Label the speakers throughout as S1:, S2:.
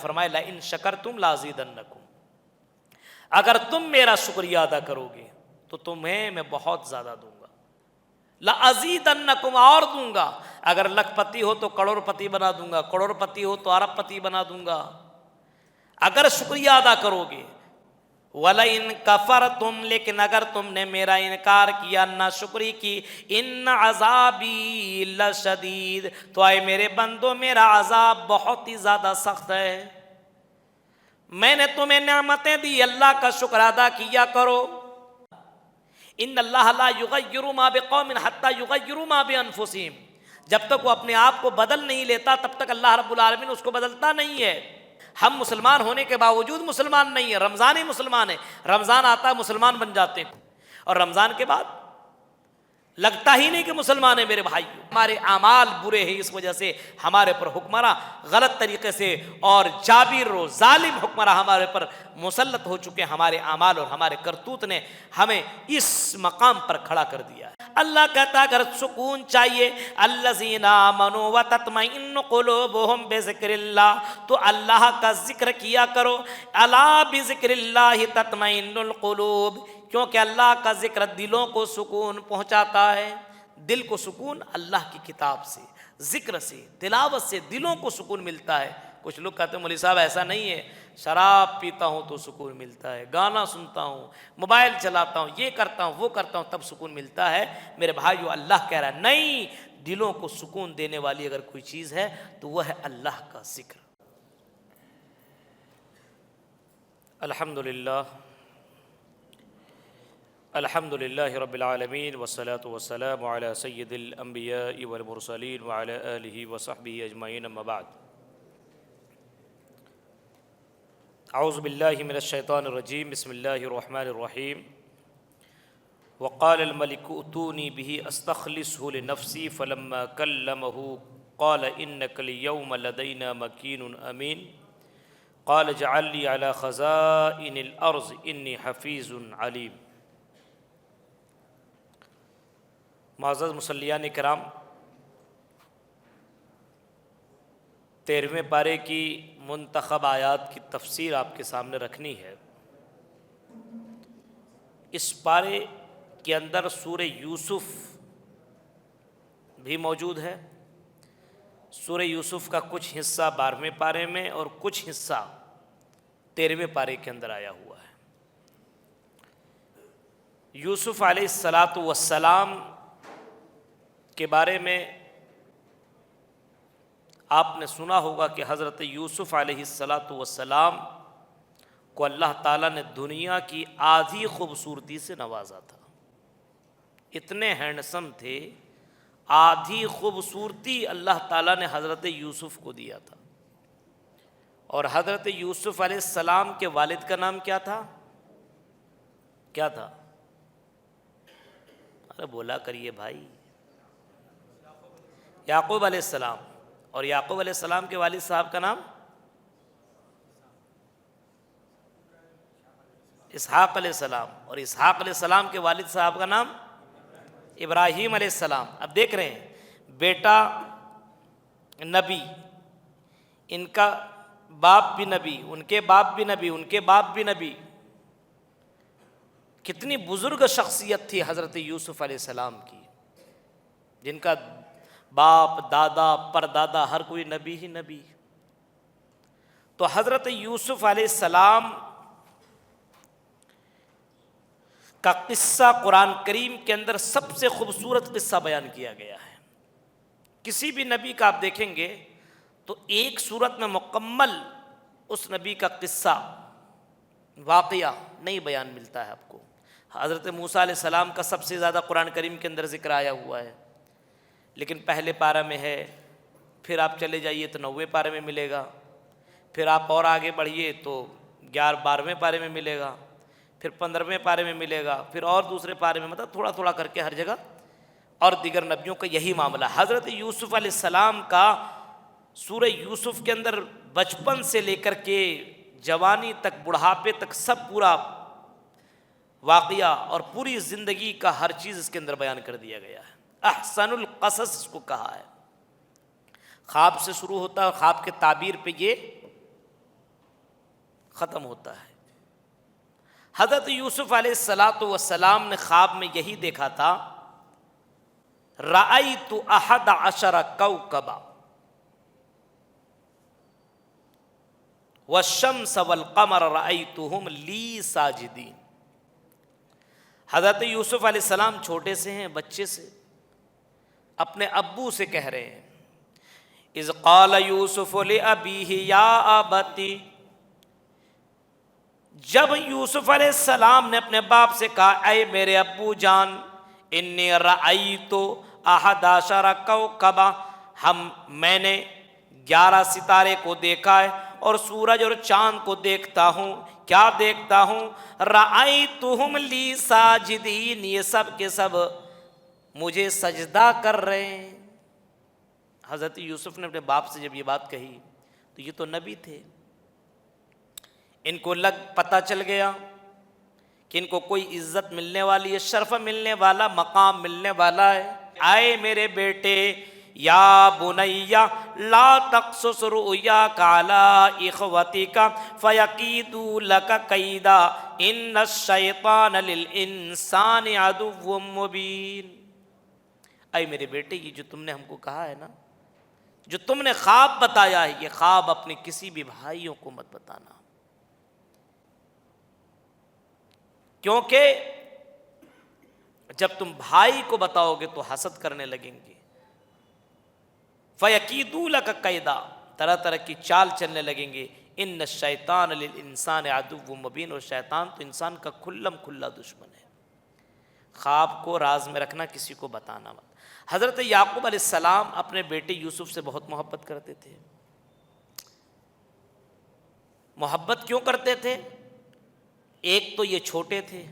S1: فرمایا لئن شکرتم لازیدنکم، اگر تم میرا شکریہ ادا کرو گے تو تمہیں میں بہت زیادہ دوں گا، لازیدنکم، اور دوں گا، اگر لکھ پتی ہو تو کروڑ پتی بنا دوں گا، کروڑ پتی ہو تو ارب پتی بنا دوں گا، اگر شکریہ ادا کرو گے۔ وَلَئِن كَفَرْتُمْ، لیکن اگر تم نے میرا انکار کیا، ناشکری کی، ان عذابی لشدید، تو اے میرے بندو میرا عذاب بہت ہی زیادہ سخت ہے۔ میں نے تمہیں نعمتیں دی، اللہ کا شکر ادا کیا کرو۔ ان اللہ لا یغیر ما بقوم حتی یغیروا ما بانفسہم، جب تک وہ اپنے آپ کو بدل نہیں لیتا تب تک اللہ رب العالمین اس کو بدلتا نہیں ہے۔ ہم مسلمان ہونے کے باوجود مسلمان نہیں ہیں، رمضان ہی مسلمان ہے، رمضان آتا ہے مسلمان بن جاتے ہیں، اور رمضان کے بعد لگتا ہی نہیں کہ مسلمان ہیں۔ میرے بھائیو، ہمارے اعمال برے ہیں، اس وجہ سے ہمارے پر حکمراں غلط طریقے سے اور جابر و ظالم حکمراں ہمارے پر مسلط ہو چکے ہیں۔ ہمارے اعمال اور ہمارے کرتوت نے ہمیں اس مقام پر کھڑا کر دیا ہے۔ اللہ کہتا ہے اگر سکون چاہیے، الذین آمنوا وتطمئن قلوبہم بذکر اللہ، تو اللہ کا ذکر کیا کرو۔ الا بذکر اللہ تطمئن القلوب، کیونکہ اللہ کا ذکر دلوں کو سکون پہنچاتا ہے۔ دل کو سکون اللہ کی کتاب سے، ذکر سے، تلاوت سے دلوں کو سکون ملتا ہے۔ کچھ لوگ کہتے ہیں مولوی صاحب ایسا نہیں ہے، شراب پیتا ہوں تو سکون ملتا ہے، گانا سنتا ہوں، موبائل چلاتا ہوں، یہ کرتا ہوں وہ کرتا ہوں تب سکون ملتا ہے۔ میرے بھائیو، اللہ کہہ رہا ہے نہیں، دلوں کو سکون دینے والی اگر کوئی چیز ہے تو وہ ہے اللہ کا ذکر۔ الحمدللہ الحمدللہ رب العالمین، والصلاة والسلام علی سید الانبیاء والمرسلین وعلی آلہ وصحبہ اجمعین، اما بعد۔ اعوذ باللہ من الشیطان الرجیم، بسم اللہ الرحمن الرحیم۔ وقال الملک ائتونی بہ استخلصہ لنفسی فلما کلمہ قال انک اليوم لدینا مکین امین قال اجعل لی علی خزائن الارض انی حفیظ علیم۔ معزز مصلیان کرام، 13ویں پارے کی منتخب آیات کی تفسیر آپ کے سامنے رکھنی ہے۔ اس پارے کے اندر سورہ یوسف بھی موجود ہے۔ سورہ یوسف کا کچھ حصہ 12ویں پارے میں اور کچھ حصہ 13ویں پارے کے اندر آیا ہوا ہے۔ یوسف علیہ السلام کے بارے میں آپ نے سنا ہوگا کہ حضرت یوسف علیہ السلام کو اللہ تعالیٰ نے دنیا کی آدھی خوبصورتی سے نوازا تھا۔ اتنے ہینڈسم تھے، آدھی خوبصورتی اللہ تعالیٰ نے حضرت یوسف کو دیا تھا۔ اور حضرت یوسف علیہ السلام کے والد کا نام کیا تھا؟ کیا تھا؟ ارے بولا کریے بھائی۔ یعقوب علیہ السلام۔ اور یعقوب علیہ السلام کے والد صاحب کا نام اسحاق علیہ السلام، اور اسحاق علیہ السلام کے والد صاحب کا نام ابراہیم علیہ السلام۔ اب دیکھ رہے ہیں، بیٹا نبی، ان کا باپ بھی نبی، ان کے باپ بھی نبی، ان کے باپ بھی نبی۔ کتنی بزرگ شخصیت تھی حضرت یوسف علیہ السلام کی، جن کا باپ، دادا، پردادا ہر کوئی نبی ہی نبی۔ تو حضرت یوسف علیہ السلام کا قصہ قرآن کریم کے اندر سب سے خوبصورت قصہ بیان کیا گیا ہے۔ کسی بھی نبی کا آپ دیکھیں گے تو ایک صورت میں مکمل اس نبی کا قصہ، واقعہ نہیں بیان ملتا ہے آپ کو۔ حضرت موسیٰ علیہ السلام کا سب سے زیادہ قرآن کریم کے اندر ذکر آیا ہوا ہے، لیکن پہلے پارہ میں ہے، پھر آپ چلے جائیے تو 9ویں پارے میں ملے گا، پھر آپ اور آگے بڑھیے تو 12ویں پارے میں ملے گا، پھر 15ویں پارے میں ملے گا، پھر اور دوسرے پارے میں، مطلب تھوڑا تھوڑا کر کے ہر جگہ۔ اور دیگر نبیوں کا یہی معاملہ۔ حضرت یوسف علیہ السلام کا سورہ یوسف کے اندر بچپن سے لے کر کے جوانی تک، بڑھاپے تک، سب پورا واقعہ اور پوری زندگی کا ہر چیز اس کے اندر بیان کر دیا گیا ہے۔ احسن القصص اس کو کہا ہے۔ خواب سے شروع ہوتا ہے اور خواب کے تعبیر پہ یہ ختم ہوتا ہے۔ حضرت یوسف علیہ السلام نے خواب میں یہی دیکھا تھا، رأیت 11 کوكبا والشمس والقمر رأیتهم لی ساجدین۔ حضرت یوسف علیہ السلام چھوٹے سے ہیں، بچے سے، اپنے ابو سے کہہ رہے ہیں، اذ قال یوسف لأبیہ یا ابتی، جب یوسف علیہ السلام نے اپنے باپ سے کہا اے میرے ابو جان، انی رأیت 11 کوكبا، میں نے 11 ستارے کو دیکھا ہے اور سورج اور چاند کو دیکھتا ہوں۔ کیا دیکھتا ہوں؟ رأیتہم لی ساجدین، یہ سب کے سب مجھے سجدہ کر رہے ہیں۔ حضرت یوسف نے اپنے باپ سے جب یہ بات کہی تو یہ تو نبی تھے، ان کو پتہ چل گیا کہ ان کو کوئی عزت ملنے والی ہے، شرف ملنے والا، مقام ملنے والا ہے۔ آئے میرے بیٹے، یا بنیا لا تقصص رؤیاک علی اخوتک فیکیدوا لک کیدا ان الشیطان للانسان عدو مبین۔ اے میرے بیٹے، یہ جو تم نے ہم کو کہا ہے نا، جو تم نے خواب بتایا ہے، یہ خواب اپنے کسی بھی بھائیوں کو مت بتانا، کیونکہ جب تم بھائی کو بتاؤ گے تو حسد کرنے لگیں گے، فَيَكِيدُوا لَكَ قَيْدًا، طرح طرح کی چال چلنے لگیں گے، ان الشیطان للانسان عدو مبین، اور شیطان تو انسان کا کھلم کھلا دشمن ہے۔ خواب کو راز میں رکھنا، کسی کو بتانا مت۔ حضرت یعقوب علیہ السلام اپنے بیٹے یوسف سے بہت محبت کرتے تھے۔ محبت کیوں کرتے تھے؟ ایک تو یہ چھوٹے تھے،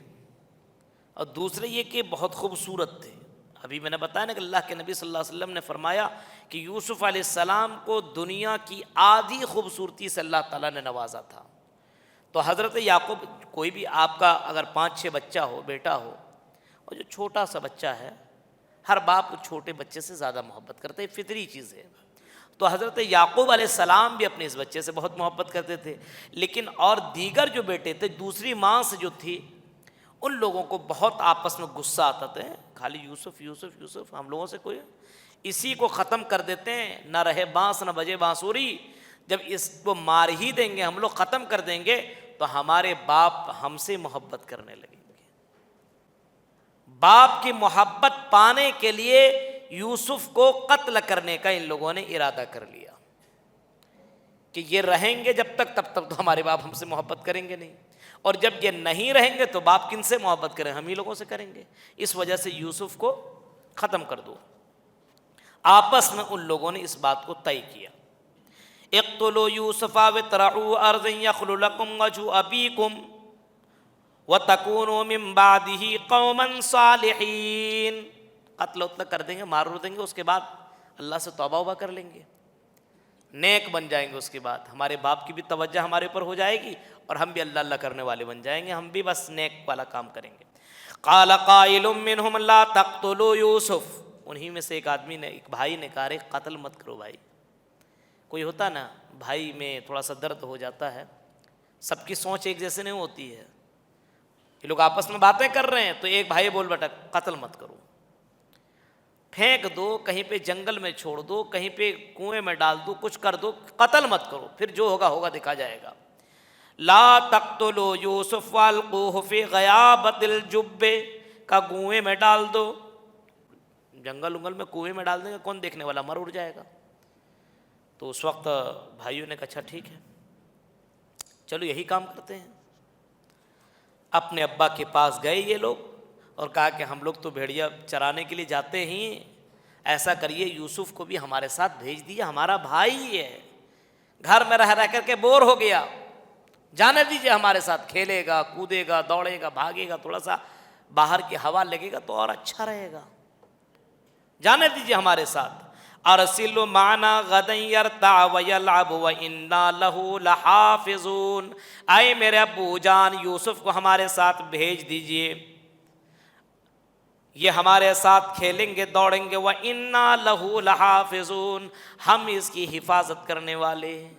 S1: اور دوسرے یہ کہ بہت خوبصورت تھے۔ ابھی میں نے بتایا نا کہ اللہ کے نبی صلی اللہ علیہ وسلم نے فرمایا کہ یوسف علیہ السلام کو دنیا کی آدھی خوبصورتی سے اللہ تعالیٰ نے نوازا تھا۔ تو حضرت یعقوب، کوئی بھی آپ کا اگر 5-6 بچہ ہو، بیٹا ہو، اور جو چھوٹا سا بچہ ہے، ہر باپ چھوٹے بچے سے زیادہ محبت کرتے ہیں، فطری چیز ہے۔ تو حضرت یعقوب علیہ السلام بھی اپنے اس بچے سے بہت محبت کرتے تھے، لیکن اور دیگر جو بیٹے تھے، دوسری ماں سے جو تھی، ان لوگوں کو بہت آپس میں غصہ آتا تھا، خالی یوسف یوسف یوسف، ہم لوگوں سے کوئی اسی کو ختم کر دیتے ہیں، نہ رہے بانس نہ بجے بانسوری، جب اس کو مار ہی دیں گے، ہم لوگ ختم کر دیں گے، تو ہمارے باپ ہم سے محبت کرنے لگیں گے۔ باپ کی محبت پانے کے لیے یوسف کو قتل کرنے کا ان لوگوں نے ارادہ کر لیا کہ یہ رہیں گے جب تک، تب تک تو ہمارے باپ ہم سے محبت کریں گے نہیں، اور جب یہ نہیں رہیں گے تو باپ کن سے محبت کریں؟ ہم ہی لوگوں سے کریں گے۔ اس وجہ سے یوسف کو ختم کر دو۔ آپس میں ان لوگوں نے اس بات کو طے کیا، اقتلوا یوسف واطرحوا ارضا یخل لکم وجہ ابیکم وتکونوا من بعدہ قوما صالحین۔ قتل اتنا کر دیں گے، مار دیں گے، اس کے بعد اللہ سے توبہ وبہ کر لیں گے، نیک بن جائیں گے، اس کے بعد ہمارے باپ کی بھی توجہ ہمارے اوپر ہو جائے گی، اور ہم بھی اللہ اللہ کرنے والے بن جائیں گے، ہم بھی بس نیک والا کام کریں گے۔ قال قائل منہم لا تقتلوا یوسف، انہی میں سے ایک آدمی نے، ایک بھائی نے کہا، قتل مت کرو بھائی۔ کوئی ہوتا نا بھائی میں تھوڑا سا درد ہو جاتا ہے، سب کی سوچ ایک جیسے نہیں ہوتی ہے، یہ لوگ آپس میں باتیں کر رہے ہیں تو ایک بھائی بول بیٹا قتل مت کرو، پھینک دو، کہیں پہ جنگل میں چھوڑ دو، کہیں پہ کنویں میں ڈال دو، کچھ کر دو، قتل مت کرو، پھر جو ہوگا ہوگا، دیکھا جائے گا۔ لا تقتلوا یوسف والقوہ فی غیابۃ الجب، کا کنویں میں ڈال دو، جنگل انگل میں کنویں میں ڈال دیں گے، کون دیکھنے والا، مر اڑ جائے گا۔ تو اس وقت بھائیوں نے کہا اچھا ٹھیک ہے، چلو یہی کام کرتے ہیں۔ اپنے ابا کے پاس گئے یہ لوگ اور کہا کہ ہم لوگ تو بھیڑیا چرانے کے لیے جاتے ہی، ایسا کریے یوسف کو بھی ہمارے ساتھ بھیج دیے، ہمارا بھائی ہے، گھر میں رہ کر کے بور ہو گیا، جانے دیجیے ہمارے ساتھ، کھیلے گا، کودے گا، دوڑے گا، بھاگے گا، تھوڑا سا باہر کی ہوا لگے گا تو اور اچھا رہے گا، جانے دیجیے ہمارے ساتھ۔ ارسل معنا غدا یرتع ویلعب وانا له لحافظون، اے میرے ابو جان، یوسف کو ہمارے ساتھ بھیج دیجیے، یہ ہمارے ساتھ کھیلیں گے، دوڑیں گے، وانا له لحافظون، ہم اس کی حفاظت کرنے والے ہیں،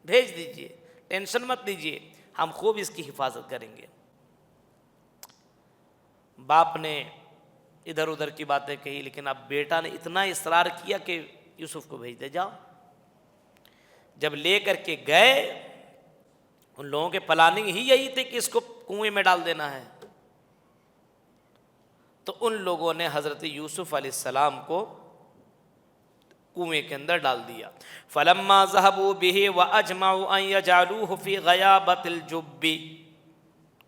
S1: بھیج دیجیے، ٹینشن مت لیجیے۔ ہم خوب اس کی حفاظت کریں گے۔ باپ نے ادھر ادھر کی باتیں کہی، لیکن اب بیٹا نے اتنا اصرار کیا کہ یوسف کو بھیج دے جاؤ۔ جب لے کر کے گئے، ان لوگوں کے پلاننگ ہی یہی تھی کہ اس کو کنویں میں ڈال دینا ہے، تو ان لوگوں نے حضرت یوسف علیہ السلام کو کنویں کے اندر ڈال دیا۔ فلما ذهبوا به واجمعوا ان يجعلوه في غيابة الجب،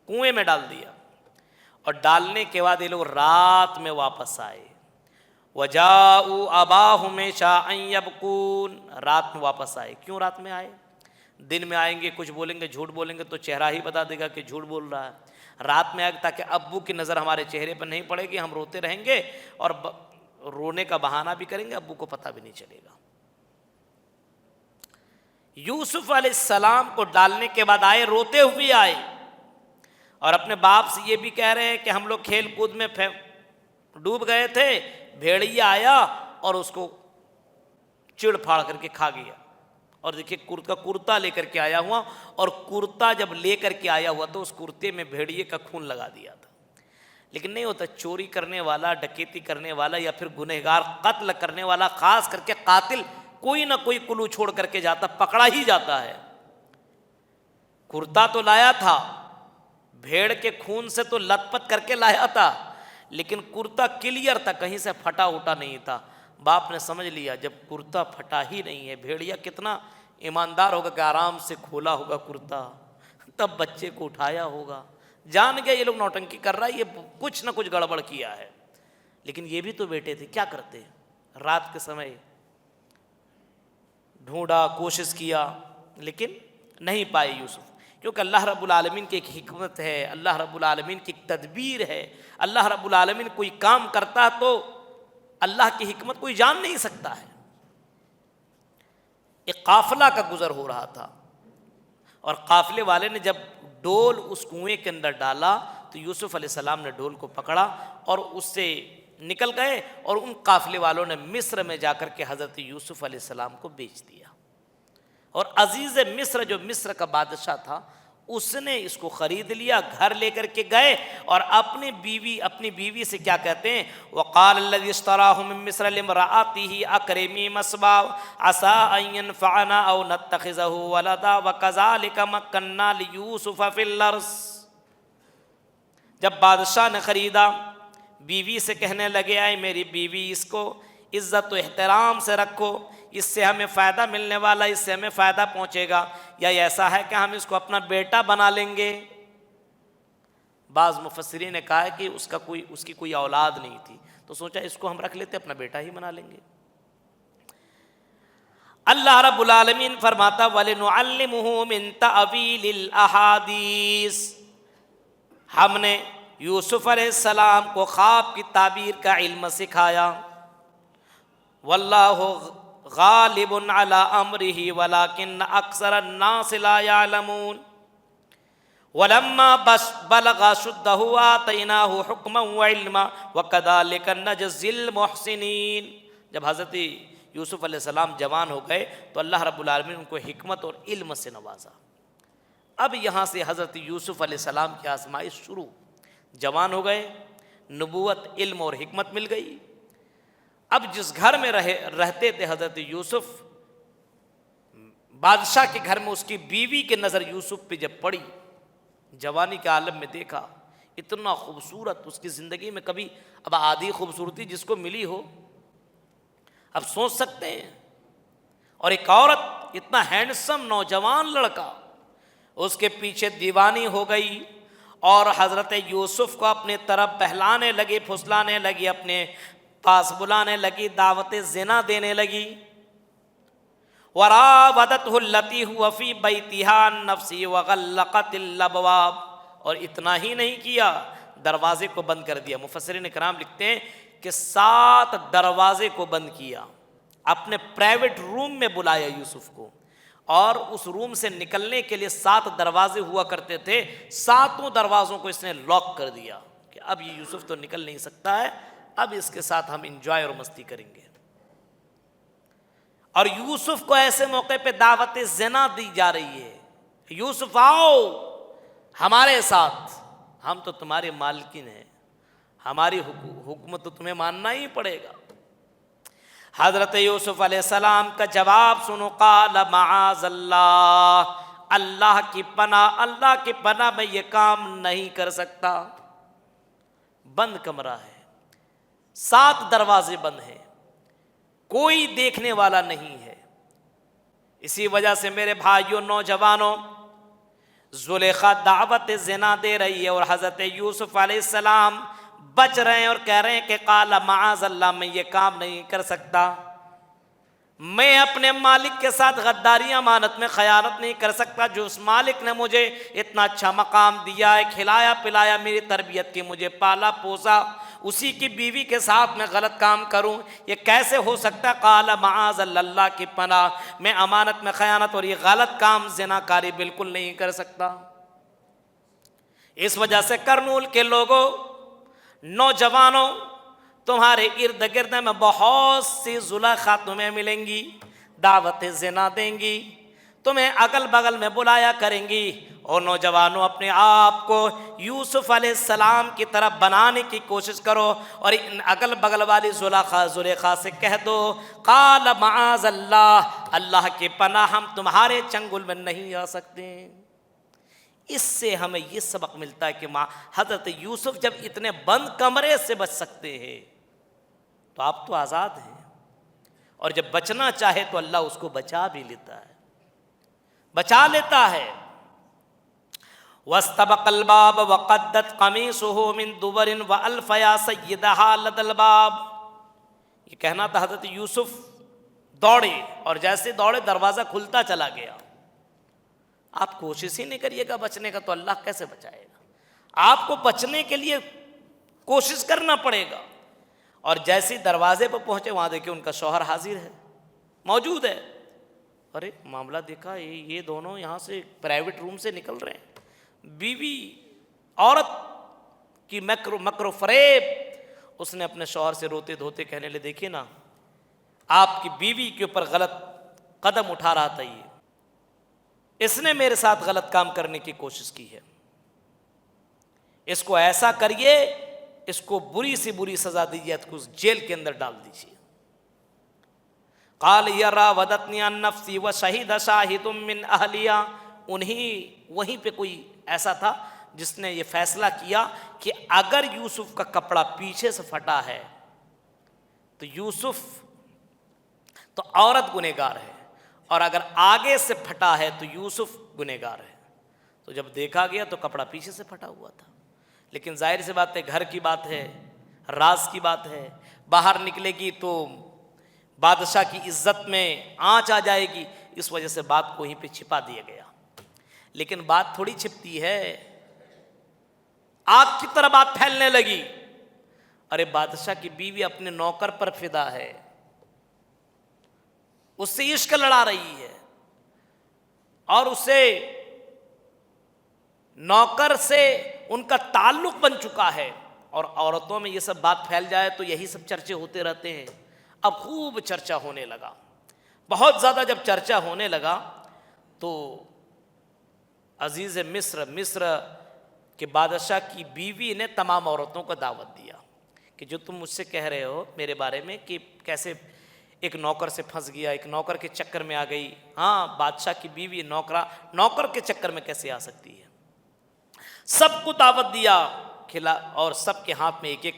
S1: کنویں میں ڈال دیا، اور ڈالنے کے بعد یہ لوگ رات میں واپس آئے۔ وجاءوا اباهم عشاء يبكون، رات میں واپس آئے۔ کیوں رات میں آئے؟ دن میں آئیں گے کچھ بولیں گے، جھوٹ بولیں گے تو چہرہ ہی بتا دے گا کہ جھوٹ بول رہا ہے۔ رات میں آئے تاکہ ابو کی نظر ہمارے چہرے پر نہیں پڑے گی، ہم روتے رہیں گے اور رونے کا بہانہ بھی کریں گے، ابو کو پتہ بھی نہیں چلے گا۔ یوسف علیہ السلام کو ڈالنے کے بعد آئے، روتے ہوئے آئے، اور اپنے باپ سے یہ بھی کہہ رہے ہیں کہ ہم لوگ کھیل کود میں ڈوب گئے تھے، بھیڑیا آیا اور اس کو چڑ پھاڑ کر کے کھا گیا۔ اور دیکھیے کرتا لے کر کے آیا ہوا، اور کرتا جب لے کر کے آیا ہوا تو اس کرتے میں بھیڑیے کا خون لگا دیا تھا۔ لیکن نہیں ہوتا، چوری کرنے والا، ڈکیتی کرنے والا، یا پھر گنہگار، قتل کرنے والا، خاص کر کے قاتل کوئی نہ کوئی کلو چھوڑ کر کے جاتا، پکڑا ہی جاتا ہے۔ کرتا تو لایا تھا، بھیڑ کے خون سے تو لت پت کر کے لایا تھا، لیکن کرتا کلیئر تھا، کہیں سے پھٹا اٹا نہیں تھا۔ باپ نے سمجھ لیا جب کرتا پھٹا ہی نہیں ہے، بھیڑیا کتنا ایماندار ہوگا کہ آرام سے کھولا ہوگا کرتا، تب بچے کو اٹھایا ہوگا، جان گیا یہ لوگ نوٹنکی کر رہا ہے، یہ کچھ نہ کچھ گڑبڑ کیا ہے۔ لیکن یہ بھی تو بیٹے تھے، کیا کرتے؟ رات کے سمے ڈھونڈا، کوشش کیا، لیکن نہیں پائے یوسف، کیونکہ اللہ رب العالمین کی ایک حکمت ہے، اللہ رب العالمین کی ایک تدبیر ہے۔ اللہ رب العالمین کوئی کام کرتا ہے تو اللہ کی حکمت کوئی جان نہیں سکتا ہے۔ ایک قافلہ کا گزر ہو رہا تھا، اور قافلے والے نے جب ڈول اس کنویں کے اندر ڈالا تو یوسف علیہ السلام نے ڈول کو پکڑا اور اس سے نکل گئے، اور ان قافلے والوں نے مصر میں جا کر کے حضرت یوسف علیہ السلام کو بیچ دیا۔ اور عزیز مصر جو مصر کا بادشاہ تھا، اس نے اس کو خرید لیا، گھر لے کر کے گئے، اور اپنی بیوی سے کیا کہتے ہیں، وقال الذي اشتراه من مصر لامرأته اكرمي مثواه عسى ان ينفعنا او نتخذه ولدا وكذلك مكنا ليوسف في الارض۔ جب بادشاہ نے خریدا، بیوی سے کہنے لگے، اے میری بیوی، اس کو عزت و احترام سے رکھو، اس سے ہمیں فائدہ ملنے والا، اس سے ہمیں فائدہ پہنچے گا، یا ایسا ہے کہ ہم اس کو اپنا بیٹا بنا لیں گے۔ بعض مفسرین نے کہا ہے کہ اس کی کوئی اولاد نہیں تھی، تو سوچا اس کو ہم رکھ لیتے، اپنا بیٹا ہی بنا لیں گے۔ اللہ رب العالمین فرماتا وَلِنُعَلِّمُهُ مِن تَأْوِيلِ الْأَحَادِيثِ، ہم نے یوسف علیہ السلام کو خواب کی تعبیر کا علم سکھایا۔ واللہ غالب علی امرہ ولکن اکثر الناس لا یعلمون۔ ولما بلغ اشدہ آتیناہ حکما وعلما وکذلک نجزی المحسنین۔ جب حضرت یوسف علیہ السلام جوان ہو گئے تو اللہ رب العالمین ان کو حکمت اور علم سے نوازا۔ اب یہاں سے حضرت یوسف علیہ السلام کی آزمائش شروع، جوان ہو گئے، نبوت، علم اور حکمت مل گئی۔ اب جس گھر میں رہتے تھے حضرت یوسف، بادشاہ کے گھر میں اس کی بیوی کی نظر یوسف پہ جب پڑی، جوانی کے عالم میں دیکھا، اتنا خوبصورت، اس کی زندگی میں کبھی اب آدھی خوبصورتی جس کو ملی ہو، اب سوچ سکتے ہیں۔ اور ایک عورت، اتنا ہینڈسم نوجوان لڑکا، اس کے پیچھے دیوانی ہو گئی، اور حضرت یوسف کو اپنے طرف بہلانے لگی، پھسلانے لگی، اپنے پاس بلانے لگی، دعوت زنا دینے لگی۔ وراودته التي هو في بيتها عن نفسه وغلقت الابواب، اور اتنا ہی نہیں کیا، دروازے کو بند کر دیا۔ مفسرین کرام لکھتے ہیں کہ 7 دروازے کو بند کیا، اپنے پرائیویٹ روم میں بلایا یوسف کو، اور اس روم سے نکلنے کے لیے 7 دروازے ہوا کرتے تھے، 7 دروازوں کو اس نے لاک کر دیا کہ اب یہ یوسف تو نکل نہیں سکتا ہے، اب اس کے ساتھ ہم انجوائے اور مستی کریں گے۔ اور یوسف کو ایسے موقع پہ دعوت زنا دی جا رہی ہے، یوسف آؤ، ہمارے ساتھ، ہم تو تمہارے مالکین ہیں، ہماری حکم تو تمہیں ماننا ہی پڑے گا۔ حضرت یوسف علیہ السلام کا جواب سنو، قال معاذ اللہ، اللہ کی پناہ میں یہ کام نہیں کر سکتا۔ بند کمرہ ہے، 7 دروازے بند ہیں، کوئی دیکھنے والا نہیں ہے۔ اسی وجہ سے میرے بھائیوں، نوجوانوں، زلیخا دعوت زنا دے رہی ہے اور حضرت یوسف علیہ السلام بچ رہے ہیں اور کہہ رہے ہیں کہ قال معاذ اللہ، میں یہ کام نہیں کر سکتا، میں اپنے مالک کے ساتھ غداری امانت میں خیانت نہیں کر سکتا۔ جو اس مالک نے مجھے اتنا اچھا مقام دیا ہے، کھلایا پلایا، میری تربیت کی، مجھے پالا پوسا، اسی کی بیوی کے ساتھ میں غلط کام کروں، یہ کیسے ہو سکتا ہے؟ قال معاذ اللہ کی پناہ، میں امانت میں خیانت اور یہ غلط کام زنا کاری بالکل نہیں کر سکتا۔ اس وجہ سے کرنول کے لوگوں، نوجوانوں، تمہارے ارد گرد میں بہت سی زلیخا تمہیں ملیں گی، دعوت زنا دیں گی، تمہیں اگل بغل میں بلایا کریں گی۔ اور نوجوانوں، اپنے آپ کو یوسف علیہ السلام کی طرف بنانے کی کوشش کرو اور ان اگل بغل والی زلیخا سے کہہ دو، قال معاذ اللہ، اللہ کی پناہ، ہم تمہارے چنگل میں نہیں آ سکتے۔ اس سے ہمیں یہ سبق ملتا ہے کہ حضرت یوسف جب اتنے بند کمرے سے بچ سکتے ہیں تو آپ تو آزاد ہیں، اور جب بچنا چاہے تو اللہ اس کو بچا بھی لیتا ہے، بچا لیتا ہے۔ واستبق الباب وقدت قمیصه من دبر والف یا سیدها لدى الباب، یہ کہنا تھا حضرت یوسف دوڑے، اور جیسے دوڑے دروازہ کھلتا چلا گیا۔ آپ کوشش ہی نہیں کریے گا بچنے کا تو اللہ کیسے بچائے گا؟ آپ کو بچنے کے لیے کوشش کرنا پڑے گا۔ اور جیسے دروازے پر پہنچے، وہاں دیکھیں ان کا شوہر حاضر ہے، موجود ہے۔ ارے معاملہ دیکھا، یہ دونوں یہاں سے پرائیویٹ روم سے نکل رہے ہیں۔ بیوی، عورت کی مکر و فریب، اس نے اپنے شوہر سے روتے دھوتے کہنے لے، دیکھیے نا، آپ کی بیوی کے اوپر غلط قدم اٹھا رہا تھا، اس نے میرے ساتھ غلط کام کرنے کی کوشش کی ہے، اس کو ایسا کریے، اس کو بری سے بری سزا دیجیے، اس کو جیل کے اندر ڈال دیجیے۔ قال راودتنی عن نفسی وشہد شاہد من اہلیہ، وہیں پہ کوئی ایسا تھا جس نے یہ فیصلہ کیا کہ اگر یوسف کا کپڑا پیچھے سے پھٹا ہے تو عورت گنہگار ہے، اور اگر آگے سے پھٹا ہے تو یوسف گنہگار ہے۔ تو جب دیکھا گیا تو کپڑا پیچھے سے پھٹا ہوا تھا، لیکن ظاہر سی بات ہے، گھر کی بات ہے، راز کی بات ہے، باہر نکلے گی تو بادشاہ کی عزت میں آنچ آ جائے گی، اس وجہ سے بات کو وہیں پہ چھپا دیا گیا۔ لیکن بات تھوڑی چھپتی ہے، آگ کی طرح بات پھیلنے لگی۔ ارے بادشاہ کی بیوی اپنے نوکر پر فدا ہے، اس سے عشق لڑا رہی ہے، اور اسے نوکر سے ان کا تعلق بن چکا ہے، اور عورتوں میں یہ سب بات پھیل جائے تو یہی سب چرچے ہوتے رہتے ہیں۔ اب خوب چرچا ہونے لگا، بہت زیادہ جب چرچا ہونے لگا تو عزیز مصر کے بادشاہ کی بیوی نے تمام عورتوں کو دعوت دیا کہ جو تم مجھ سے کہہ رہے ہو میرے بارے میں کہ کیسے ایک نوکر سے پھنس گیا، ایک نوکر کے چکر میں آ گئی، ہاں بادشاہ کی بیوی نوکر کے چکر میں کیسے آ سکتی ہے؟ سب کو دعوت دیا، کھلا، اور سب کے ہاتھ میں ایک ایک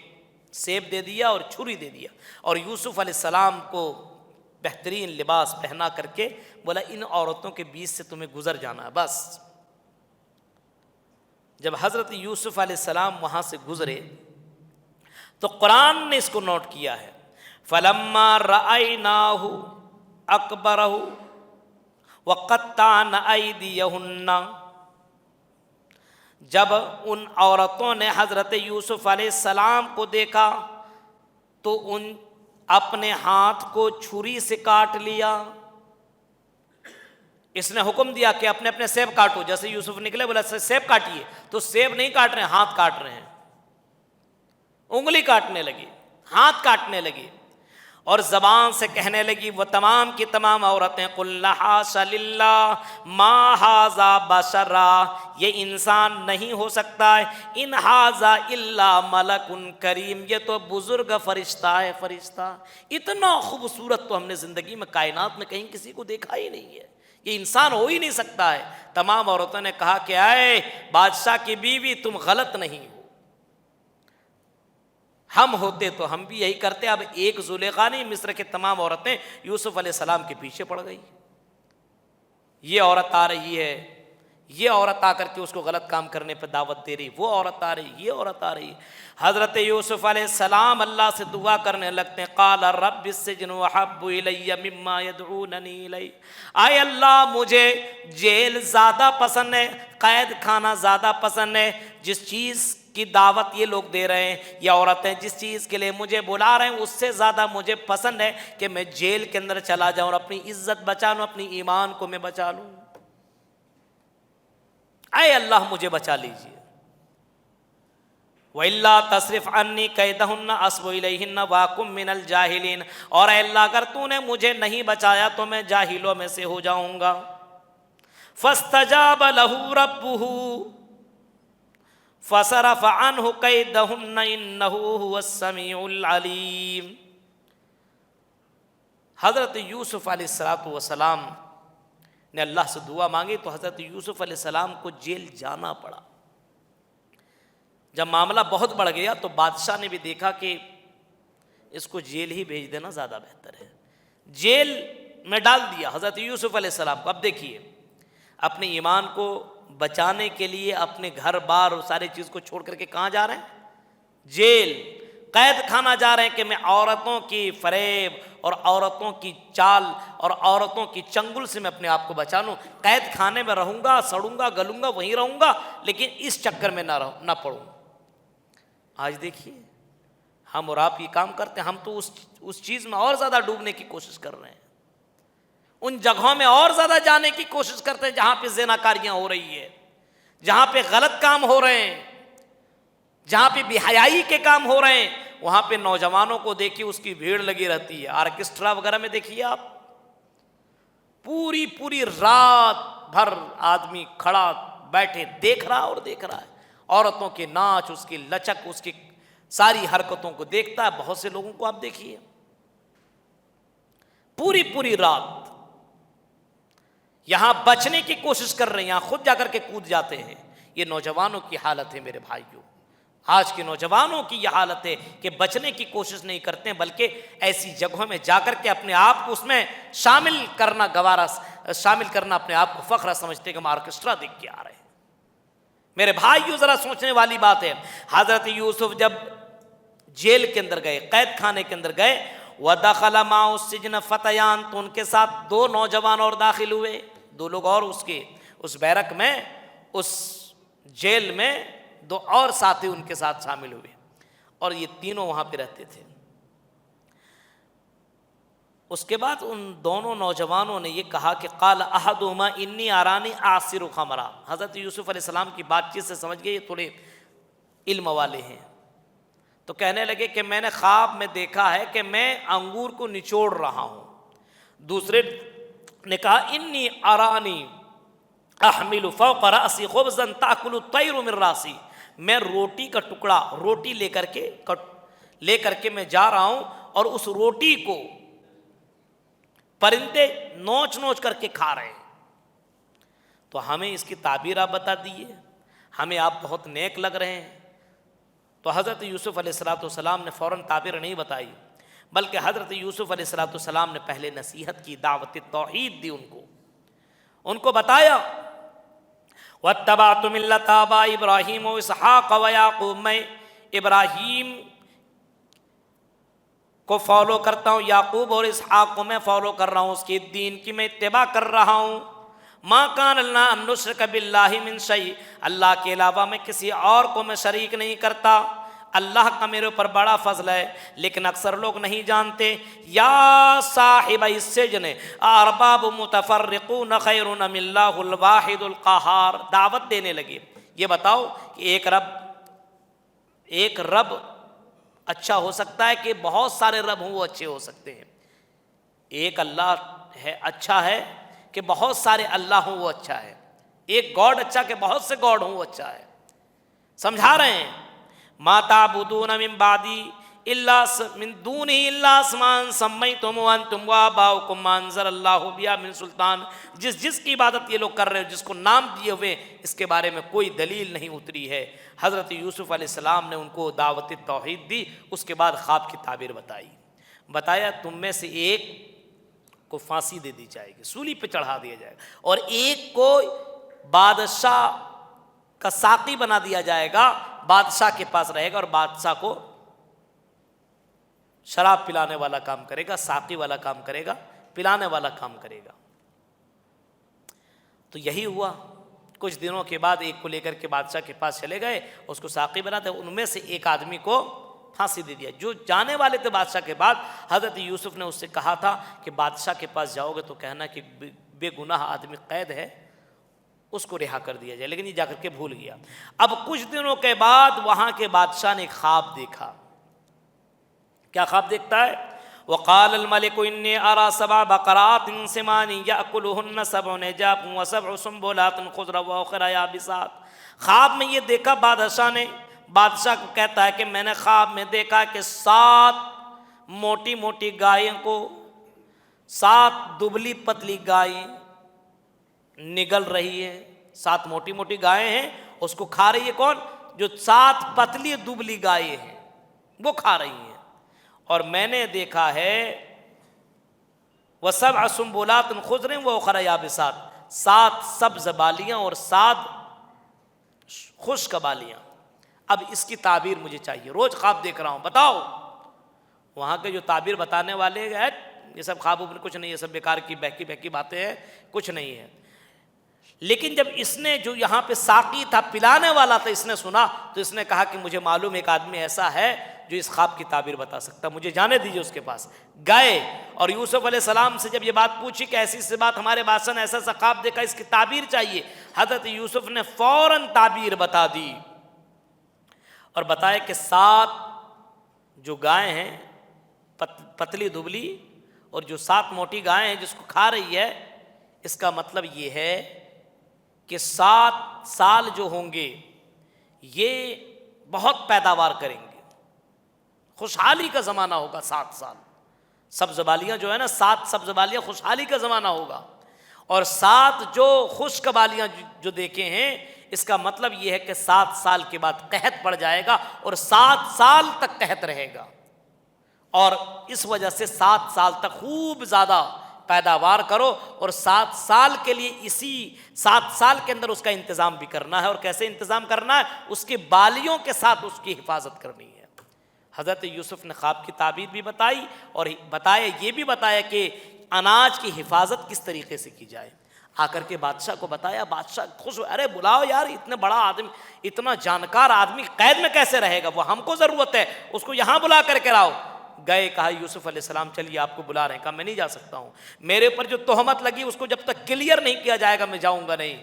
S1: سیب دے دیا اور چھری دے دیا، اور یوسف علیہ السلام کو بہترین لباس پہنا کر کے بولا ان عورتوں کے بیچ سے تمہیں گزر جانا ہے بس۔ جب حضرت یوسف علیہ السلام وہاں سے گزرے تو قرآن نے اس کو نوٹ کیا ہے، فَلَمَّا رَأَيْنَاهُ أَكْبَرَهُ وَقَطَّعْنَ أَيْدِيَهُنَّ، جب ان عورتوں نے حضرت یوسف علیہ السلام کو دیکھا تو ان اپنے ہاتھ کو چھری سے کاٹ لیا۔ اس نے حکم دیا کہ اپنے اپنے سیب کاٹو، جیسے یوسف نکلے بولا سیب کاٹیے، تو سیب نہیں کاٹ رہے ہیں، ہاتھ کاٹ رہے ہیں، انگلی کاٹنے لگی، ہاتھ کاٹنے لگی، اور زبان سے کہنے لگی وہ تمام کی تمام عورتیں قل حاش للہ ما ھذا بشرا، یہ انسان نہیں ہو سکتا ہے، ان ھذا الا ملک کریم، یہ تو بزرگ فرشتہ ہے، فرشتہ اتنا خوبصورت تو ہم نے زندگی میں کائنات میں کہیں کسی کو دیکھا ہی نہیں ہے، یہ انسان ہو ہی نہیں سکتا ہے۔ تمام عورتوں نے کہا کہ اے بادشاہ کی بیوی تم غلط نہیں ہو، ہم ہوتے تو ہم بھی یہی کرتے۔ اب ایک زلیخا نہیں، مصر کے تمام عورتیں یوسف علیہ السلام کے پیچھے پڑ گئی، یہ عورت آ رہی ہے، یہ عورت آ کر کے اس کو غلط کام کرنے پہ دعوت دے رہی، وہ عورت آ رہی، یہ عورت آ رہی۔ حضرت یوسف علیہ السلام اللہ سے دعا کرنے لگتے ہیں، قال رب السجن احب الی مما یدعوننی الیہ، اے اللہ مجھے جیل زیادہ پسند ہے، قید خانہ زیادہ پسند ہے، جس چیز کی دعوت یہ لوگ دے رہے ہیں، یہ عورتیں جس چیز کے لیے مجھے بلا رہے ہیں اس سے زیادہ مجھے پسند ہے کہ میں جیل کے اندر چلا جاؤں اور اپنی عزت بچا لوں، اپنی ایمان کو میں بچا لوں، اے اللہ مجھے بچا لیجیے۔ وَإِلَّا تَصْرِفْ عَنِّي كَيْدَهُنَّ أَصْبُ إِلَيْهِنَّ وَأَكُن مِّنَ الْجَاهِلِينَ، اور اے اللہ اگر تو نے مجھے نہیں بچایا تو میں جاہلوں میں سے ہو جاؤں گا۔ فَاسْتَجَابَ لَهُ رَبُّهُ فَصَرَفَ عَنْهُ كَيْدَهُنَّ إِنَّهُ هُوَ السَّمِيعُ الْعَلِيمُ۔ حضرت یوسف علیہ السلام نے اللہ سے دعا مانگی تو حضرت یوسف علیہ السلام کو جیل جانا پڑا۔ جب معاملہ بہت بڑھ گیا تو بادشاہ نے بھی دیکھا کہ اس کو جیل ہی بھیج دینا زیادہ بہتر ہے، جیل میں ڈال دیا حضرت یوسف علیہ السلام کو۔ اب دیکھیے اپنے ایمان کو بچانے کے لیے اپنے گھر بار اور ساری چیز کو چھوڑ کر کے کہاں جا رہے ہیں؟ جیل، قید خانہ جا رہے ہیں کہ میں عورتوں کی فریب اور عورتوں کی چال اور عورتوں کی چنگل سے میں اپنے آپ کو بچا لوں، قید خانے میں رہوں گا، سڑوں گا، گلوں گا، وہیں رہوں گا، لیکن اس چکر میں نہ پڑوں۔ آج دیکھیے ہم اور آپ یہ کام کرتے ہیں، ہم تو اس چیز میں اور زیادہ ڈوبنے کی کوشش کر رہے ہیں، ان جگہوں میں اور زیادہ جانے کی کوشش کرتے ہیں جہاں پہ زناکاریاں ہو رہی ہے، جہاں پہ غلط کام ہو رہے ہیں، جہاں پہ بے حیائی کے کام ہو رہے ہیں، وہاں پہ نوجوانوں کو دیکھیے اس کی بھیڑ لگی رہتی ہے۔ آرکیسٹرا وغیرہ میں دیکھیے آپ، پوری رات بھر آدمی کھڑا بیٹھے دیکھ رہا اور دیکھ رہا ہے، عورتوں کے ناچ، اس کی لچک، اس کی ساری حرکتوں کو دیکھتا ہے۔ بہت سے لوگوں کو آپ دیکھیے پوری رات یہاں بچنے کی کوشش کر رہے ہیں، یہاں خود جا کر کے کود جاتے ہیں۔ یہ نوجوانوں کی حالت ہے میرے بھائیوں، آج کے نوجوانوں کی یہ حالت ہے کہ بچنے کی کوشش نہیں کرتے ہیں، بلکہ ایسی جگہوں میں جا کر کے اپنے آپ کو اس میں شامل کرنا اپنے آپ کو فخر سمجھتے کہ ہم آرکیسٹرا دیکھ کے آ رہے ہیں۔ میرے بھائیوں ذرا سوچنے والی بات ہے، حضرت یوسف جب جیل کے اندر گئے، قید خانے کے اندر گئے، وَدَخَلَ مَعَهُ السِّجْنَ فَتَيَانِ، تو ان کے ساتھ 2 نوجوان اور داخل ہوئے، 2 لوگ اور اس بیرک میں، اس جیل میں 2 اور ساتھی ان کے ساتھ شامل ہوئے، اور یہ تینوں وہاں پہ رہتے تھے۔ اس کے بعد ان دونوں نوجوانوں نے یہ کہا کہ قال احدهما انی ارانی اعصر خمرا، حضرت یوسف علیہ السلام کی بات چیت سے سمجھ گئے یہ تھوڑے علم والے ہیں، تو کہنے لگے کہ میں نے خواب میں دیکھا ہے کہ میں انگور کو نچوڑ رہا ہوں۔ دوسرے نے کہا انی ارانی احمل فوق راسی خبزا تاکل الطیر من راسی، میں روٹی کا ٹکڑا، روٹی لے کر کے میں جا رہا ہوں اور اس روٹی کو پرندے نوچ کر کے کھا رہے ہیں۔ تو ہمیں اس کی تعبیر آپ بتا دیئے، ہمیں آپ بہت نیک لگ رہے ہیں۔ تو حضرت یوسف علیہ السلام نے فوراً تعبیر نہیں بتائی، بلکہ حضرت یوسف علیہ السلام نے پہلے نصیحت کی، دعوت توحید دی، ان کو بتایا وَاتَّبَعْتُ مِلَّةَ آبَاءِ ابراہیم واسحاق ویعقوب، میں ابراہیم کو فالو کرتا ہوں، یعقوب اور اسحاق کو میں فالو کر رہا ہوں، اس کے دین کی میں اتباع کر رہا ہوں۔ ما کان لنا ان نشرک باللہ من شیء، اللہ کے علاوہ میں کسی اور کو میں شریک نہیں کرتا، اللہ کا میرے اوپر بڑا فضل ہے، لیکن اکثر لوگ نہیں جانتے۔ یا صاحب السجن ارباب متفرقون خیر ام اللہ الواحد القہار، دعوت دینے لگے، یہ بتاؤ کہ ایک رب اچھا ہو سکتا ہے کہ بہت سارے رب ہوں وہ اچھے ہو سکتے ہیں. ایک اللہ ہے اچھا ہے کہ بہت سارے اللہ ہوں وہ اچھا ہے. ایک گاڈ اچھا کہ بہت سے گاڈ ہوں وہ اچھا ہے. سمجھا رہے ہیں ما تعبدون من بعدی الا من دونہ الا اسماء سمیتم وانتم وآباؤکم ما انزل اللہ بہا من سلطان. جس کی عبادت یہ لوگ کر رہے ہو، جس کو نام دیے ہوئے، اس کے بارے میں کوئی دلیل نہیں اتری ہے. حضرت یوسف علیہ السلام نے ان کو دعوت توحید دی. اس کے بعد خواب کی تعبیر بتایا تم میں سے ایک کو پھانسی دے دی جائے گی، سولی پہ چڑھا دیا جائے گا، اور ایک کو بادشاہ کا ساقی بنا دیا جائے گا، بادشاہ کے پاس رہے گا اور بادشاہ کو شراب پلانے والا کام کرے گا، ساقی والا کام کرے گا، پلانے والا کام کرے گا. تو یہی ہوا. کچھ دنوں کے بعد ایک کو لے کر کے بادشاہ کے پاس چلے گئے، اس کو ساقی بناتے. ان میں سے ایک آدمی کو پھانسی دے دیا. جو جانے والے تھے بادشاہ کے بعد، حضرت یوسف نے اس سے کہا تھا کہ بادشاہ کے پاس جاؤ گے تو کہنا کہ بے گناہ آدمی قید ہے، اس کو رہا کر دیا جائے. لیکن یہ جا کر کے بھول گیا. اب کچھ دنوں کے بعد وہاں کے بادشاہ نے ایک خواب دیکھا. کیا خواب دیکھتا ہے؟ وقال الملك انی ارى سبع بقرات سمان یاکلهن سبع عجاف وسبع سنبلات خضر واخر یابسات. خواب میں یہ دیکھا بادشاہ نے. بادشاہ کو کہتا ہے کہ میں نے خواب میں دیکھا کہ 7 موٹی موٹی گائیں کو، 7 دبلی پتلی گائیں نگل رہی ہے. 7 موٹی موٹی گائیں ہیں، اس کو کھا رہی ہے کون؟ جو 7 پتلی دبلی گائیں ہیں وہ کھا رہی ہیں. اور میں نے دیکھا ہے وَسَبْعَ سُنبُلَاتٍ خُضْرٍ وَأُخَرَ يَابِسَاتٍ، 7 سبز بالیاں اور 7 خشک بالیاں. اب اس کی تعبیر مجھے چاہیے. روز خواب دیکھ رہا ہوں، بتاؤ. وہاں کے جو تعبیر بتانے والے ہیں یہ سب خواب کچھ نہیں، یہ سب بیکار کی بہکی باتیں ہیں، کچھ نہیں ہے. لیکن جب اس نے جو یہاں پہ ساقی تھا، پلانے والا تھا، اس نے سنا تو اس نے کہا کہ مجھے معلوم ایک آدمی ایسا ہے جو اس خواب کی تعبیر بتا سکتا، مجھے جانے دیجیے اس کے پاس. گئے اور یوسف علیہ السلام سے جب یہ بات پوچھی کہ ایسی سی بات ہمارے بادشاہ نے ایسا خواب دیکھا، اس کی تعبیر چاہیے. حضرت یوسف نے فوراً تعبیر بتا دی اور بتایا کہ 7 جو گائیں ہیں پتلی دبلی اور جو 7 موٹی گائیں ہیں جس کو کھا رہی ہے، اس کا مطلب یہ ہے کہ 7 سال جو ہوں گے یہ بہت پیداوار کریں گے، خوشحالی کا زمانہ ہوگا. 7 سال سبز بالیاں جو ہے نا، 7 سبز بالیاں خوشحالی کا زمانہ ہوگا. اور 7 جو خشک بالیاں جو دیکھے ہیں، اس کا مطلب یہ ہے کہ 7 سال کے بعد قحط پڑ جائے گا اور 7 سال تک قحط رہے گا. اور اس وجہ سے 7 سال تک خوب زیادہ پیداوار کرو، اور 7 سال کے لیے اسی 7 سال کے اندر اس کا انتظام بھی کرنا ہے. اور کیسے انتظام کرنا ہے؟ اس کے بالیوں کے ساتھ اس کی حفاظت کرنی ہے. حضرت یوسف نے خواب کی تعبیر بھی بتائی اور یہ بھی بتایا کہ اناج کی حفاظت کس طریقے سے کی جائے. آ کر کے بادشاہ کو بتایا. بادشاہ خوش ہوئے، ارے بلاؤ یار، اتنا بڑا آدمی، اتنا جانکار آدمی قید میں کیسے رہے گا؟ وہ ہم کو ضرورت ہے، اس کو یہاں بلا کر کے لاؤ. گئے، کہا یوسف علیہ السلام چلیے آپ کو بلا رہے ہیں. کہا میں نہیں جا سکتا ہوں، میرے اوپر جو تہمت لگی اس کو جب تک کلیئر نہیں کیا جائے گا میں جاؤں گا نہیں.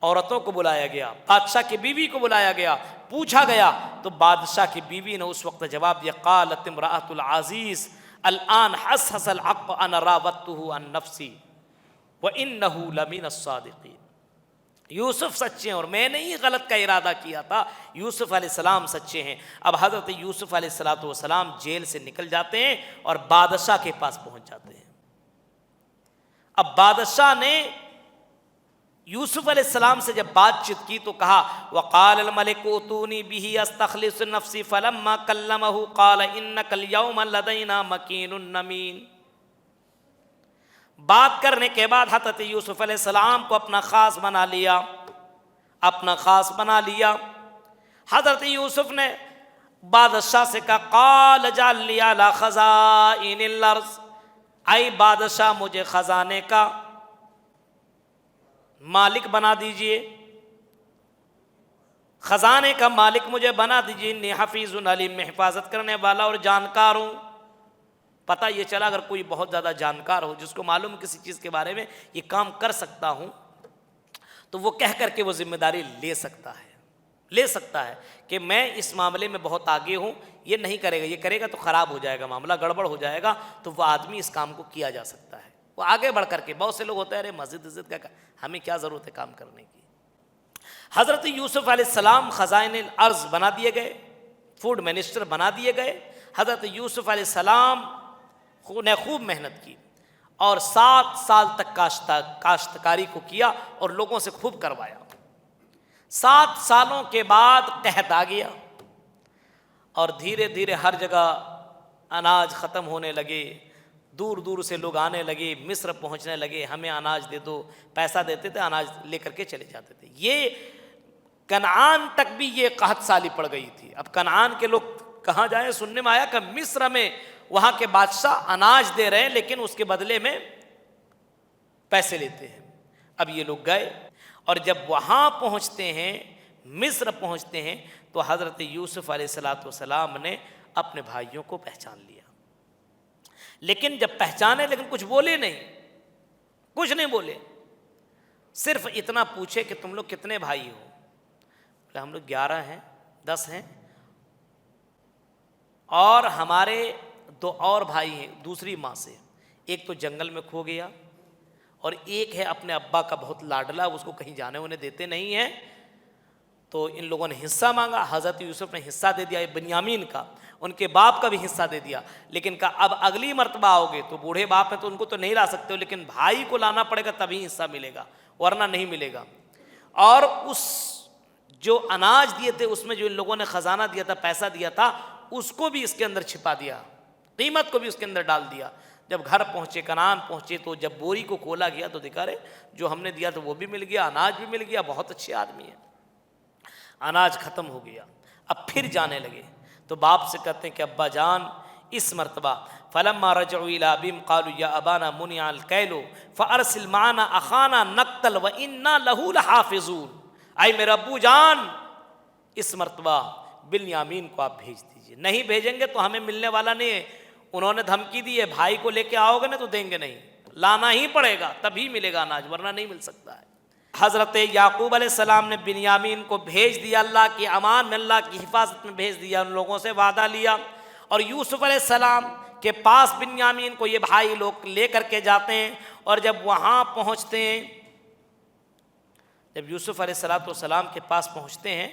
S1: عورتوں کو بلایا گیا، بادشاہ کی بیوی کو بلایا گیا، پوچھا گیا تو بادشاہ کی بیوی نے اس وقت جواب دیا، قالت امرأۃ العزیز الآن حسس الحق انا راودته عن نفسی وانه لمن الصادقین. یوسف سچے ہیں اور میں نے ہی غلط کا ارادہ کیا تھا. یوسف علیہ السلام سچے ہیں. اب حضرت یوسف علیہ السلام جیل سے نکل جاتے ہیں اور بادشاہ کے پاس پہنچ جاتے ہیں. اب بادشاہ نے یوسف علیہ السلام سے جب بات چیت کی تو کہا، وقال الملك اتونی به استخلص نفسی فلما کلمه قال انک اليوم لدینا مکین امین. بات کرنے کے بعد حضرت یوسف علیہ السلام کو اپنا خاص بنا لیا. حضرت یوسف نے بادشاہ سے کہا، قال اجعل لی علی خزائن الارض، اے بادشاہ مجھے خزانے کا مالک بنا دیجئے، خزانے کا مالک مجھے بنا دیجئے. انی حفیظ علیم، میں حفاظت کرنے والا اور جانکار ہوں. پتہ یہ چلا اگر کوئی بہت زیادہ جانکار ہو، جس کو معلوم کسی چیز کے بارے میں یہ کام کر سکتا ہوں، تو وہ کہہ کر کے وہ ذمہ داری لے سکتا ہے. لے سکتا ہے کہ میں اس معاملے میں بہت آگے ہوں، یہ نہیں کرے گا، یہ کرے گا تو خراب ہو جائے گا، معاملہ گڑبڑ ہو جائے گا، تو وہ آدمی اس کام کو کیا جا سکتا ہے، وہ آگے بڑھ کر کے۔ بہت سے لوگ ہوتے ہیں ارے مسجد کا ہمیں کیا ضرورت ہے کام کرنے کی۔ حضرت یوسف علیہ السلام خزائن الارض بنا دیے گئے، فوڈ منسٹر بنا دیے گئے۔ حضرت یوسف علیہ السلام نے خوب محنت کی اور 7 سال تک کاشتکاری کو کیا اور لوگوں سے خوب کروایا۔ 7 سالوں کے بعد قحط آ گیا اور دھیرے دھیرے ہر جگہ اناج ختم ہونے لگے، دور دور سے لوگ آنے لگے، مصر پہنچنے لگے، ہمیں اناج دے دو، پیسہ دیتے تھے، اناج لے کر کے چلے جاتے تھے۔ یہ کنعان تک بھی یہ قحط سالی پڑ گئی تھی۔ اب کنعان کے لوگ کہاں جائیں؟ سننے میں آیا کہ مصر میں وہاں کے بادشاہ اناج دے رہے ہیں لیکن اس کے بدلے میں پیسے لیتے ہیں۔ اب یہ لوگ گئے اور جب وہاں پہنچتے ہیں، مصر پہنچتے ہیں، تو حضرت یوسف علیہ السلام نے اپنے بھائیوں کو پہچان لیا، لیکن جب پہچانے لیکن کچھ بولے نہیں، کچھ نہیں بولے، صرف اتنا پوچھے کہ تم لوگ کتنے بھائی ہو؟ ہم لوگ 11 ہیں، 10 ہیں، اور ہمارے 2 اور بھائی ہیں دوسری ماں سے، ایک تو جنگل میں کھو گیا اور ایک ہے اپنے ابا کا بہت لاڈلا، اس کو کہیں جانے ہونے دیتے نہیں ہیں۔ تو ان لوگوں نے حصہ مانگا، حضرت یوسف نے حصہ دے دیا بنیامین کا، ان کے باپ کا بھی حصہ دے دیا، لیکن کہا اب اگلی مرتبہ آؤ گے تو بوڑھے باپ ہیں تو ان کو تو نہیں لا سکتے ہو، لیکن بھائی کو لانا پڑے گا تبھی حصہ ملے گا، ورنہ نہیں ملے گا۔ اور اس جو اناج دیے تھے اس میں جو ان لوگوں نے خزانہ دیا تھا، پیسہ دیا تھا، اس کو بھی اس کے اندر چھپا دیا، قیمت کو بھی اس کے اندر ڈال دیا۔ جب گھر پہنچے، کنعان پہنچے، تو جب بوری کو کھولا گیا تو دکھا رہے جو ہم نے دیا تھا وہ بھی مل گیا، اناج بھی مل گیا، بہت اچھے آدمی ہیں۔ اناج ختم ہو گیا، اب پھر جانے لگے تو باپ سے کہتے ہیں کہ ابا جان اس مرتبہ فلما رجعوا الى ابيهم قالوا يا ابانا منع الكيل فارسل معنا اخانا نقتل وانا له لحافظون۔ اے میرے ابو جان اس مرتبہ بنیامین کو آپ بھیج دیجیے، نہیں بھیجیں گے تو ہمیں ملنے والا نہیں ہے۔ انہوں نے دھمکی دی ہے بھائی کو لے کے آؤ گے نا تو دیں گے نہیں، لانا ہی پڑے گا تبھی ملے گا اناج، ورنہ نہیں مل سکتا ہے۔ حضرت یعقوب علیہ السلام نے بنیامین کو بھیج دیا، اللہ کی امان میں، اللہ کی حفاظت میں بھیج دیا، ان لوگوں سے وعدہ لیا، اور یوسف علیہ السلام کے پاس بنیامین کو یہ بھائی لوگ لے کر کے جاتے ہیں، اور جب وہاں پہنچتے ہیں، جب یوسف علیہ السلام کے پاس پہنچتے ہیں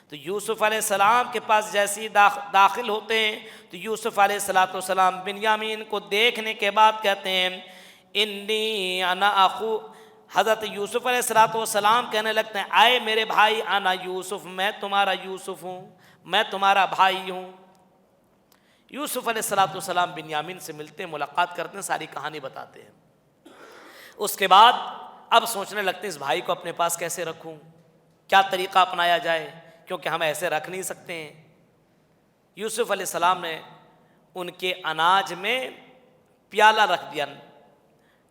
S1: تو یوسف علیہ السلام کے پاس جیسے ہی داخل ہوتے ہیں تو یوسف علیہ السلام بنیامین کو دیکھنے کے بعد کہتے ہیں انی انا اخو۔ حضرت یوسف علیہ السلام کہنے لگتے ہیں آئے میرے بھائی، انا یوسف، میں تمہارا یوسف ہوں، میں تمہارا بھائی ہوں۔ یوسف علیہ السلام بنیامین سے ملتے ہیں، ملاقات کرتے ہیں، ساری کہانی بتاتے ہیں۔ اس کے بعد اب سوچنے لگتے ہیں اس بھائی کو اپنے پاس کیسے رکھوں، کیا طریقہ اپنایا جائے، کیونکہ ہم ایسے رکھ نہیں سکتے ہیں۔ یوسف علیہ السلام نے ان کے اناج میں پیالہ رکھ دیا،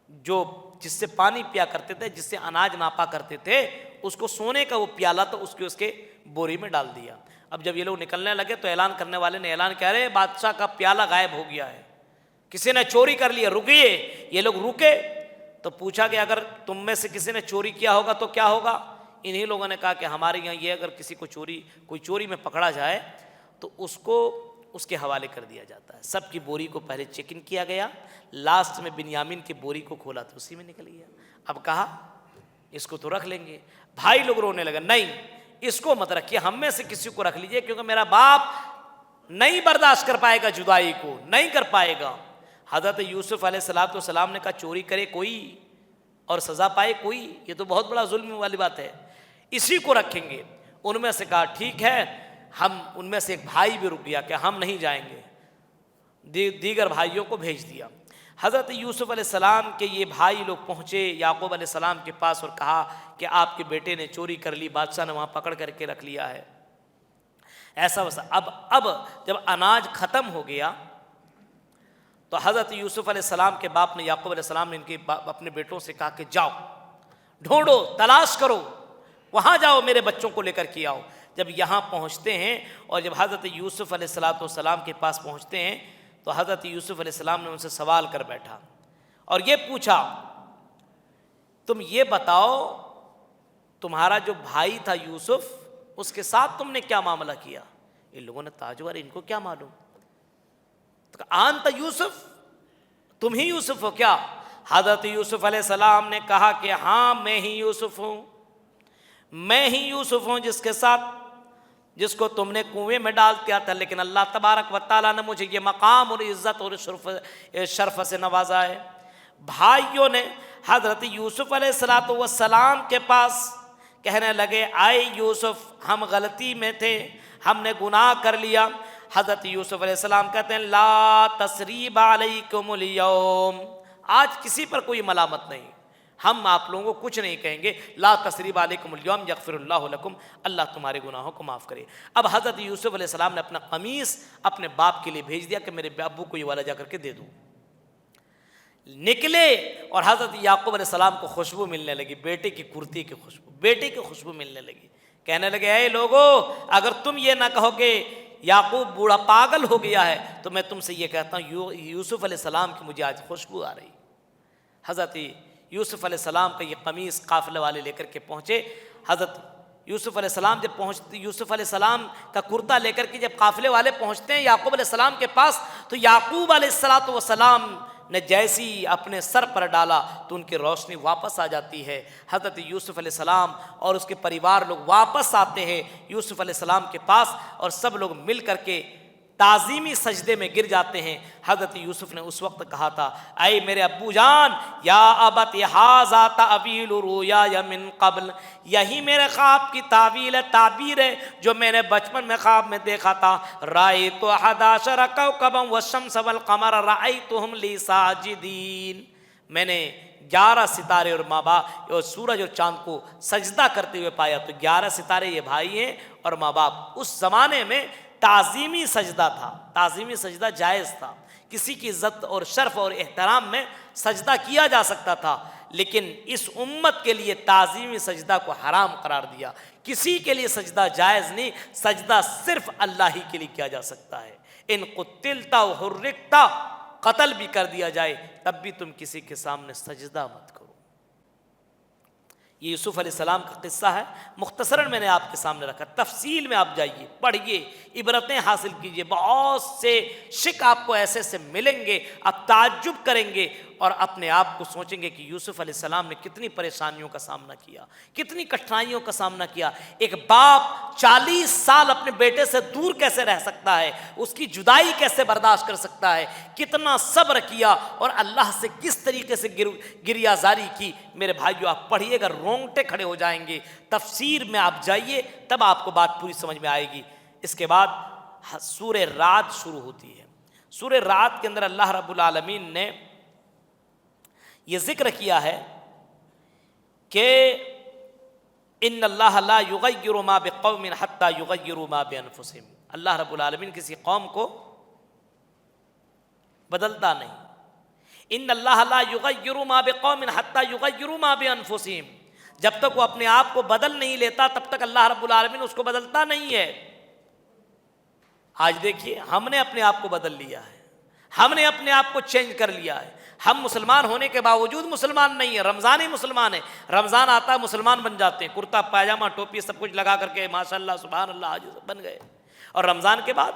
S1: جو جس سے پانی پیا کرتے تھے، جس سے اناج ناپا کرتے تھے، اس کو سونے کا وہ پیالہ تو اس کے بوری میں ڈال دیا۔ اب جب یہ لوگ نکلنے لگے تو اعلان کرنے والے نے اعلان کیا، رہے بادشاہ کا پیالہ غائب ہو گیا ہے، کسی نے چوری کر لیا، رکیے۔ یہ لوگ رکے تو پوچھا کہ اگر تم میں سے کسی نے چوری کیا ہوگا تو کیا ہوگا؟ انہی لوگوں نے کہا کہ ہمارے یہاں یہ اگر کسی کو کوئی چوری میں پکڑا جائے تو اس کو اس کے حوالے کر دیا جاتا ہے۔ سب کی بوری کو پہلے چیک ان کیا گیا، لاسٹ میں بنیامین کی بوری کو کھولا تو اسی میں نکل گیا۔ اب کہا اس کو تو رکھ لیں گے، بھائی لوگ رونے لگا، نہیں اس کو مت رکھیے، ہم میں سے کسی کو رکھ لیجئے، کیونکہ میرا باپ نہیں برداشت کر پائے گا جدائی کو، نہیں کر پائے گا۔ حضرت یوسف علیہ السلام نے کہا چوری کرے کوئی اور سزا پائے کوئی، یہ تو بہت بڑا ظلم والی بات ہے، اسی کو رکھیں گے۔ ان میں سے کہا ٹھیک ہے، ہم ان میں سے ایک بھائی بھی رک گیا کہ ہم نہیں جائیں گے، دیگر بھائیوں کو بھیج دیا۔ حضرت یوسف علیہ السلام کے یہ بھائی لوگ پہنچے یعقوب علیہ السلام کے پاس اور کہا کہ آپ کے بیٹے نے چوری کر لی، بادشاہ نے وہاں پکڑ کر کے رکھ لیا ہے، ایسا ویسا۔ اب جب اناج ختم ہو گیا تو حضرت یوسف علیہ السلام کے باپ نے، یعقوب علیہ السلام نے اپنے بیٹوں سے کہا کہ جاؤ ڈھونڈو، تلاش کرو، وہاں جاؤ میرے بچوں کو لے کر کے آؤ۔ جب یہاں پہنچتے ہیں اور جب حضرت یوسف علیہ السلام کے پاس پہنچتے ہیں تو حضرت یوسف علیہ السلام نے ان سے سوال کر بیٹھا اور یہ پوچھا تم یہ بتاؤ تمہارا جو بھائی تھا یوسف اس کے ساتھ تم نے کیا معاملہ کیا؟ ان لوگوں نے تعجب، ان کو کیا معلوم؟ تو انت یوسف، تم ہی یوسف ہو کیا؟ حضرت یوسف علیہ السلام نے کہا کہ ہاں میں ہی یوسف ہوں، میں ہی یوسف ہوں جس کے ساتھ، جس کو تم نے کنویں میں ڈال دیا تھا، لیکن اللہ تبارک و تعالیٰ نے مجھے یہ مقام اور عزت اور شرف سے نوازا ہے۔ بھائیوں نے حضرت یوسف علیہ السلام کے پاس کہنے لگے، آئے یوسف ہم غلطی میں تھے، ہم نے گناہ کر لیا۔ حضرت یوسف علیہ السلام کہتے ہیں لا تثریب علیکم اليوم، آج کسی پر کوئی ملامت نہیں، ہم آپ لوگوں کو کچھ نہیں کہیں گے، لا تثریب علیکم اليوم یغفر اللہ لکم، اللہ تمہارے گناہوں کو معاف کرے۔ اب حضرت یوسف علیہ السلام نے اپنا قمیص اپنے باپ کے لیے بھیج دیا کہ میرے ابو کو یہ والا جا کر کے دے دوں۔ نکلے اور حضرت یعقوب علیہ السلام کو خوشبو ملنے لگی، بیٹے کی کرتی کی خوشبو، بیٹے کی خوشبو ملنے لگی۔ کہنے لگے اے لوگو، اگر تم یہ نہ کہو کہ یعقوب بوڑھا پاگل ہو گیا ہے تو میں تم سے یہ کہتا ہوں یوسف علیہ السلام کی مجھے آج خوشبو آ رہی۔ حضرت یوسف علیہ السلام کا یہ قمیص قافلے والے لے کر کے پہنچے۔ حضرت یوسف علیہ السلام جب پہنچتے، یوسف علیہ السلام کا کرتا لے کر کے جب قافلے والے پہنچتے ہیں یعقوب علیہ السلام کے پاس، تو یعقوب علیہ السلام نے جیسی اپنے سر پر ڈالا تو ان کی روشنی واپس آ جاتی ہے۔ حضرت یوسف علیہ السلام اور اس کے پریوار لوگ واپس آتے ہیں یوسف علیہ السلام کے پاس، اور سب لوگ مل کر کے تعظیمی سجدے میں گر جاتے ہیں۔ حضرت یوسف نے اس وقت کہا تھا، اے میرے ابو جان، یا ابت ھذا تأویل رؤیایا من قبل، یہی میرے خواب کی تعبیر ہے جو میں نے بچپن میں خواب میں دیکھا تھا۔ رأیت 11 کوكبا والشمس والقمر رأیتهم لی ساجدین، میں نے 11 ستارے اور ماں باپ اور سورج اور چاند کو سجدہ کرتے ہوئے پایا۔ تو 11 ستارے یہ بھائی ہیں اور ماں باپ۔ اس زمانے میں تعظیمی سجدہ تھا، تعظیمی سجدہ جائز تھا، کسی کی عزت اور شرف اور احترام میں سجدہ کیا جا سکتا تھا، لیکن اس امت کے لیے تعظیمی سجدہ کو حرام قرار دیا۔ کسی کے لیے سجدہ جائز نہیں، سجدہ صرف اللہ ہی کے لیے کیا جا سکتا ہے۔ ان قتلتا وحرکتا، قتل بھی کر دیا جائے تب بھی تم کسی کے سامنے سجدہ مت کرو۔ یہ یوسف علیہ السلام کا قصہ ہے، مختصراً میں نے آپ کے سامنے رکھا، تفصیل میں آپ جائیے، پڑھیے، عبرتیں حاصل کیجیے، بہت سے شک آپ کو ایسے سے ملیں گے، آپ تعجب کریں گے اور اپنے آپ کو سوچیں گے کہ یوسف علیہ السلام نے کتنی پریشانیوں کا سامنا کیا، کتنی کٹھنائیوں کا سامنا کیا۔ ایک باپ 40 سال اپنے بیٹے سے دور کیسے رہ سکتا ہے، اس کی جدائی کیسے برداشت کر سکتا ہے، کتنا صبر کیا اور اللہ سے کس طریقے سے گریہ زاری کی۔ میرے بھائیو آپ پڑھیے گا، رونگٹے کھڑے ہو جائیں گے، تفسیر میں آپ جائیے تب آپ کو بات پوری سمجھ میں آئے گی۔ اس کے بعد سورہ رعد شروع ہوتی ہے۔ سورہ رعد کے اندر اللہ رب العالمین نے یہ ذکر کیا ہے کہ ان اللہ لا یغیر ما بقوم حتی یغیروا ما بانفسہم، اللہ رب العالمین کسی قوم کو بدلتا نہیں۔ ان اللہ لا یغیر ما بقوم حتی یغیروا ما بانفسہم، جب تک وہ اپنے آپ کو بدل نہیں لیتا تب تک اللہ رب العالمین اس کو بدلتا نہیں ہے۔ آج دیکھیے ہم نے اپنے آپ کو بدل لیا ہے، ہم نے اپنے آپ کو چینج کر لیا ہے۔ ہم مسلمان ہونے کے باوجود مسلمان نہیں ہیں، رمضان ہی مسلمان ہے، رمضان آتا ہے مسلمان بن جاتے ہیں، کرتا پائجامہ ٹوپی سب کچھ لگا کر کے ماشاءاللہ سبحان اللہ آج بن گئے، اور رمضان کے بعد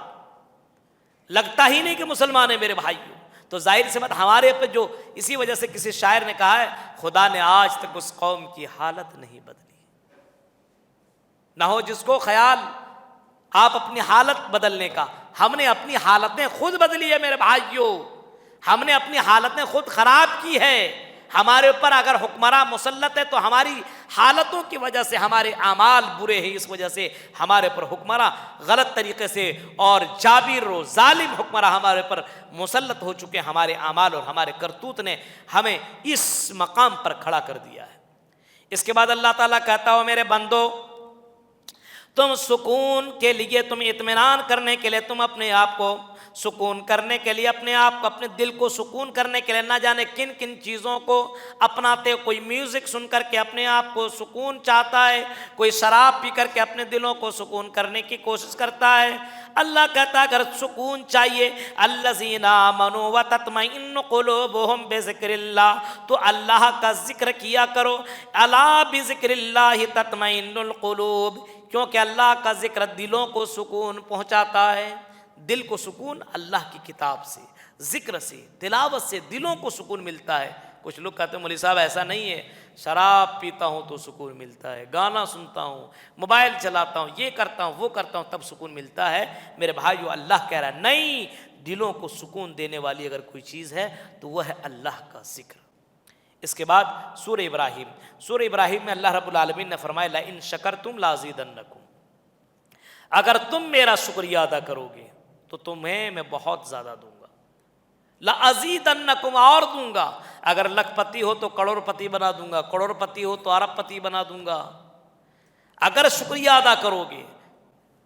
S1: لگتا ہی نہیں کہ مسلمان ہیں۔ میرے بھائیوں تو ظاہر سی بات ہمارے پہ جو، اسی وجہ سے کسی شاعر نے کہا ہے خدا نے آج تک اس قوم کی حالت نہیں بدلی، نہ ہو جس کو خیال آپ اپنی حالت بدلنے کا، ہم نے اپنی حالتیں خود بدلی ہے۔ میرے بھائیوں ہم نے اپنی حالتیں خود خراب کی ہے۔ ہمارے اوپر اگر حکمراں مسلط ہے تو ہماری حالتوں کی وجہ سے، ہمارے اعمال برے ہیں، اس وجہ سے ہمارے اوپر حکمراں غلط طریقے سے اور جابر و ظالم حکمراں ہمارے اوپر مسلط ہو چکے ہیں۔ ہمارے اعمال اور ہمارے کرتوت نے ہمیں اس مقام پر کھڑا کر دیا ہے۔ اس کے بعد اللہ تعالیٰ کہتا ہو میرے بندو، تم سکون کے لیے، تم اطمینان کرنے کے لیے، تم اپنے آپ کو سکون کرنے کے لیے، اپنے آپ کو، اپنے دل کو سکون کرنے کے لیے نہ جانے کن کن چیزوں کو اپناتے ہو۔ کوئی میوزک سن کر کے اپنے آپ کو سکون چاہتا ہے، کوئی شراب پی کر کے اپنے دلوں کو سکون کرنے کی کوشش کرتا ہے۔ اللہ کہتا ہے اگر سکون چاہیے، الذین آمنوا وتطمئن قلوبہم بذکر اللہ، تو اللہ کا ذکر کیا کرو۔ الا بذکر اللہ تطمئن القلوب، کیونکہ اللہ کا ذکر دلوں کو سکون پہنچاتا ہے۔ دل کو سکون اللہ کی کتاب سے، ذکر سے، تلاوت سے دلوں کو سکون ملتا ہے۔ کچھ لوگ کہتے ہیں مولوی صاحب ایسا نہیں ہے، شراب پیتا ہوں تو سکون ملتا ہے، گانا سنتا ہوں، موبائل چلاتا ہوں، یہ کرتا ہوں وہ کرتا ہوں تب سکون ملتا ہے۔ میرے بھائیو اللہ کہہ رہا ہے نہیں، دلوں کو سکون دینے والی اگر کوئی چیز ہے تو وہ ہے اللہ کا ذکر۔ اس کے بعد سورہ ابراہیم، سورہ ابراہیم میں اللہ رب العالمین نے فرمایا لئن شکرتم لازیدنکم، اگر تم میرا شکریہ ادا کرو گے تو تمہیں میں بہت زیادہ دوں گا، لازیدنکم، اور دوں گا۔ اگر لکھ پتی ہو تو کروڑ پتی بنا دوں گا، کروڑ پتی ہو تو ارب پتی بنا دوں گا، اگر شکریہ ادا کرو گے۔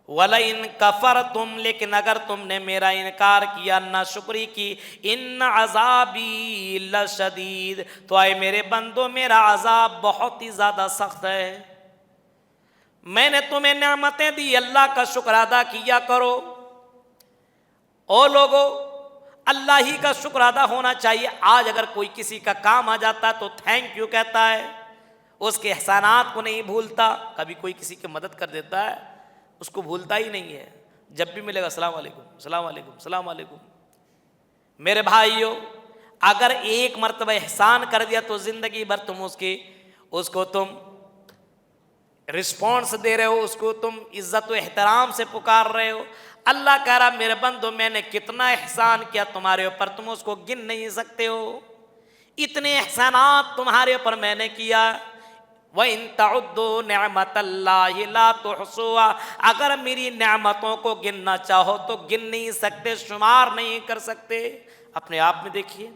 S1: وَلَئِن كَفَرْتُمْ، لیکن اگر تم نے میرا انکار کیا، نہ شکری کی، ان عذابی لشدید، تو اے میرے بندو میرا عذاب بہت ہی زیادہ سخت ہے۔ میں نے تمہیں نعمتیں دی، اللہ کا شکر ادا کیا کرو۔ او لوگو، اللہ ہی کا شکر ادا ہونا چاہیے۔ آج اگر کوئی کسی کا کام آ جاتا ہے تو تھینک یو کہتا ہے، اس کے احسانات کو نہیں بھولتا۔ کبھی کوئی کسی کی مدد کر دیتا ہے اس کو بھولتا ہی نہیں ہے، جب بھی ملے گا السلام علیکم السلام علیکم السلام علیکم۔ میرے بھائیو، اگر ایک مرتبہ احسان کر دیا تو زندگی بھر تم اس کو تم رسپانس دے رہے ہو، اس کو تم عزت و احترام سے پکار رہے ہو۔ اللہ کہہ رہا میرے بندو میں نے کتنا احسان کیا تمہارے اوپر، تم اس کو گن نہیں سکتے ہو، اتنے احسانات تمہارے اوپر میں نے کیا۔ وَإِن تَعُدُّوا نِعْمَةَ اللَّهِ لَا تُحْصُوهَا، اگر میری نعمتوں کو گننا چاہو تو گن نہیں سکتے، شمار نہیں کر سکتے۔ اپنے آپ میں دیکھیے،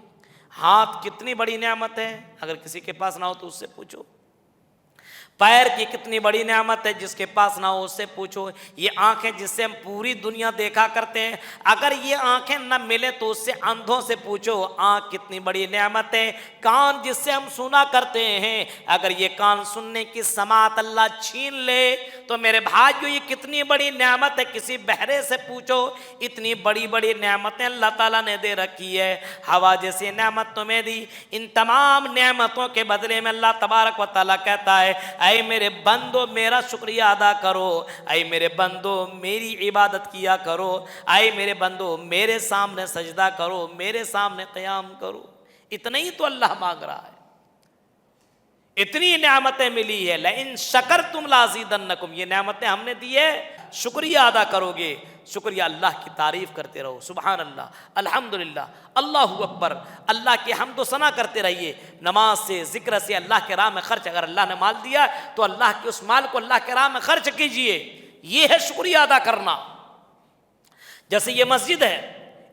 S1: ہاتھ کتنی بڑی نعمت ہے، اگر کسی کے پاس نہ ہو تو اس سے پوچھو۔ پیر کی کتنی بڑی نعمت ہے، جس کے پاس نہ ہو اس سے پوچھو۔ یہ آنکھیں جس سے ہم پوری دنیا دیکھا کرتے ہیں، اگر یہ آنکھیں نہ ملے تو اس سے اندھوں سے پوچھو، آنکھ کتنی بڑی نعمت ہے۔ کان جس سے ہم سنا کرتے ہیں، اگر یہ کان سننے کی سماعت اللہ چھین لے تو میرے بھائیو یہ کتنی بڑی نعمت ہے، کسی بہرے سے پوچھو۔ اتنی بڑی بڑی نعمتیں اللہ تعالیٰ نے دے رکھی ہے۔ ہوا جیسی نعمت تمہیں دی، ان تمام نعمتوں کے بدلے میں اللہ تبارک و تعالیٰ کہتا ہے اے میرے بندو میرا شکریہ ادا کرو، اے میرے بندو میری عبادت کیا کرو، اے میرے بندو میرے سامنے سجدہ کرو، میرے سامنے قیام کرو۔ اتنا ہی تو اللہ مانگ رہا ہے، اتنی نعمتیں ملی ہے۔ لئن شکرتم لازیدنکم، یہ نعمتیں ہم نے دی ہے، شکریہ ادا کرو گے۔ شکریہ، اللہ کی تعریف کرتے رہو، سبحان اللہ، الحمدللہ، اللہ اکبر، اللہ کی حمد و ثنا کرتے رہیے۔ نماز سے، ذکر سے، اللہ کے راہ میں خرچ، اگر اللہ نے مال دیا تو اللہ کے اس مال کو اللہ کے راہ میں خرچ کیجئے، یہ ہے شکریہ ادا کرنا۔ جیسے یہ مسجد ہے،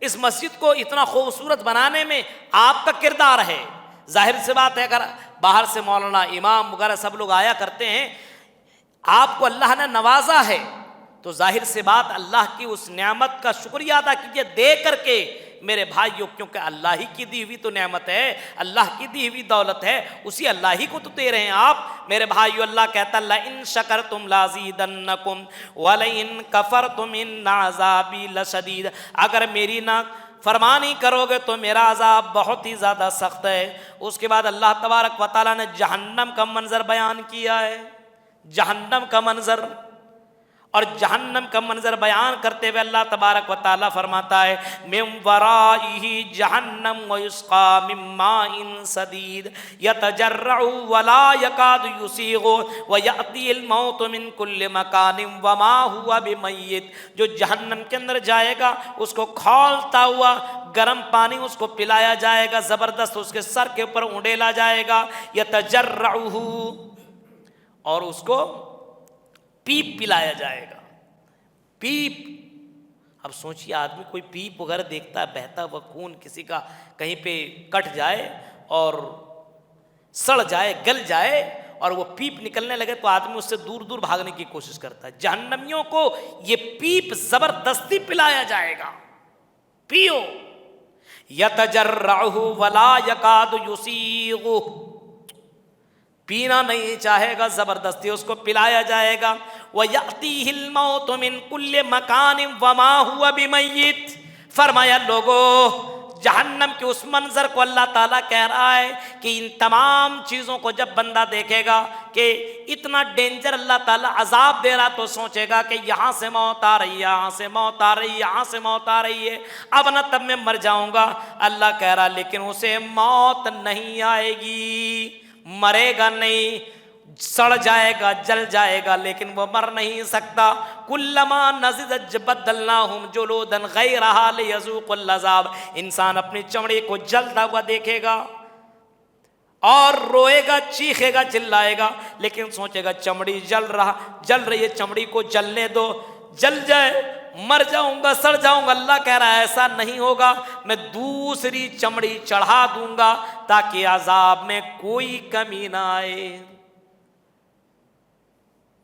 S1: اس مسجد کو اتنا خوبصورت بنانے میں آپ کا کردار ہے۔ ظاہر سی بات ہے، اگر باہر سے مولانا، امام وغیرہ سب لوگ آیا کرتے ہیں، آپ کو اللہ نے نوازا ہے تو ظاہر سی بات اللہ کی اس نعمت کا شکریہ ادا کیجئے دے کر کے میرے بھائیوں، کیونکہ اللہ ہی کی دی ہوئی تو نعمت ہے، اللہ کی دی ہوئی دولت ہے، اسی اللہ ہی کو تو دے رہے ہیں آپ۔ میرے بھائیوں، اللہ کہتا ہے لَإِن شَكَرْتُمْ لَازِيدَنَّكُمْ وَلَئِن كَفَرْتُمْ إِنَّ عَذَابِي لَشَدِيدٌ، اگر میری نہ فرمانی کرو گے تو میرا عذاب بہت ہی زیادہ سخت ہے۔ اس کے بعد اللہ تبارک و تعالیٰ نے جہنم کا منظر بیان کیا ہے، جہنم کا منظر، اور جہنم کا منظر بیان کرتے ہوئے اللہ تبارک و تعالیٰ فرماتا ہے من ورائہ جہنم ویسقا من ماء صدید یتجرع ولا یکاد یسیغ ویأتی الموت من کل مکان وما ہوا بمیت، جو جہنم کے اندر جائے گا اس کو کھولتا ہوا گرم پانی اس کو پلایا جائے گا، زبردست اس کے سر کے اوپر اونڈیلا جائے گا، یتجرعہ، اور اس کو پیپ پلایا جائے گا، پیپ۔ اب سوچئے آدمی کوئی پیپ وغیرہ دیکھتا ہے، بہتا ہوا خون کسی کا کہیں پہ کٹ جائے اور سڑ جائے، گل جائے اور وہ پیپ نکلنے لگے تو آدمی اس سے دور دور بھاگنے کی کوشش کرتا ہے۔ جہنمیوں کو یہ پیپ زبردستی پلایا جائے گا، پیو۔ یتجرعہ ولا یکاد یسیغ، پینا نہیں چاہے گا، زبردستی اس کو پلایا جائے گا۔ وَيَأْتِيهِ الْمَوْتُ مِنْ كُلِّ مَكَانٍ وَمَا هُوَ بِمَيِّتٍ، فرمایا لوگو جہنم کے اس منظر کو اللہ تعالیٰ کہہ رہا ہے کہ ان تمام چیزوں کو جب بندہ دیکھے گا، کہ اتنا ڈینجر اللہ تعالیٰ عذاب دے رہا تو سوچے گا کہ یہاں سے موت آ رہی ہے، یہاں سے موت آ رہی ہے، یہاں سے موت آ رہی ہے، اب نہ تب میں مر جاؤں گا۔ اللہ کہہ رہا لیکن اسے موت نہیں آئے گی، مرے گا نہیں، سڑ جائے گا، جل جائے گا، لیکن وہ مر نہیں سکتا۔ کلما نضجت بدلناہم جلودا غیرہا لیذوقوا العذاب، انسان اپنی چمڑی کو جلتا ہوا دیکھے گا اور روئے گا، چیخے گا، چلائے گا، لیکن سوچے گا چمڑی جل رہی ہے، چمڑی کو جلنے دو، جل جائے، مر جاؤں گا، سڑ جاؤں گا۔ اللہ کہہ رہا ہے ایسا نہیں ہوگا، میں دوسری چمڑی چڑھا دوں گا تاکہ عذاب میں کوئی کمی نہ آئے۔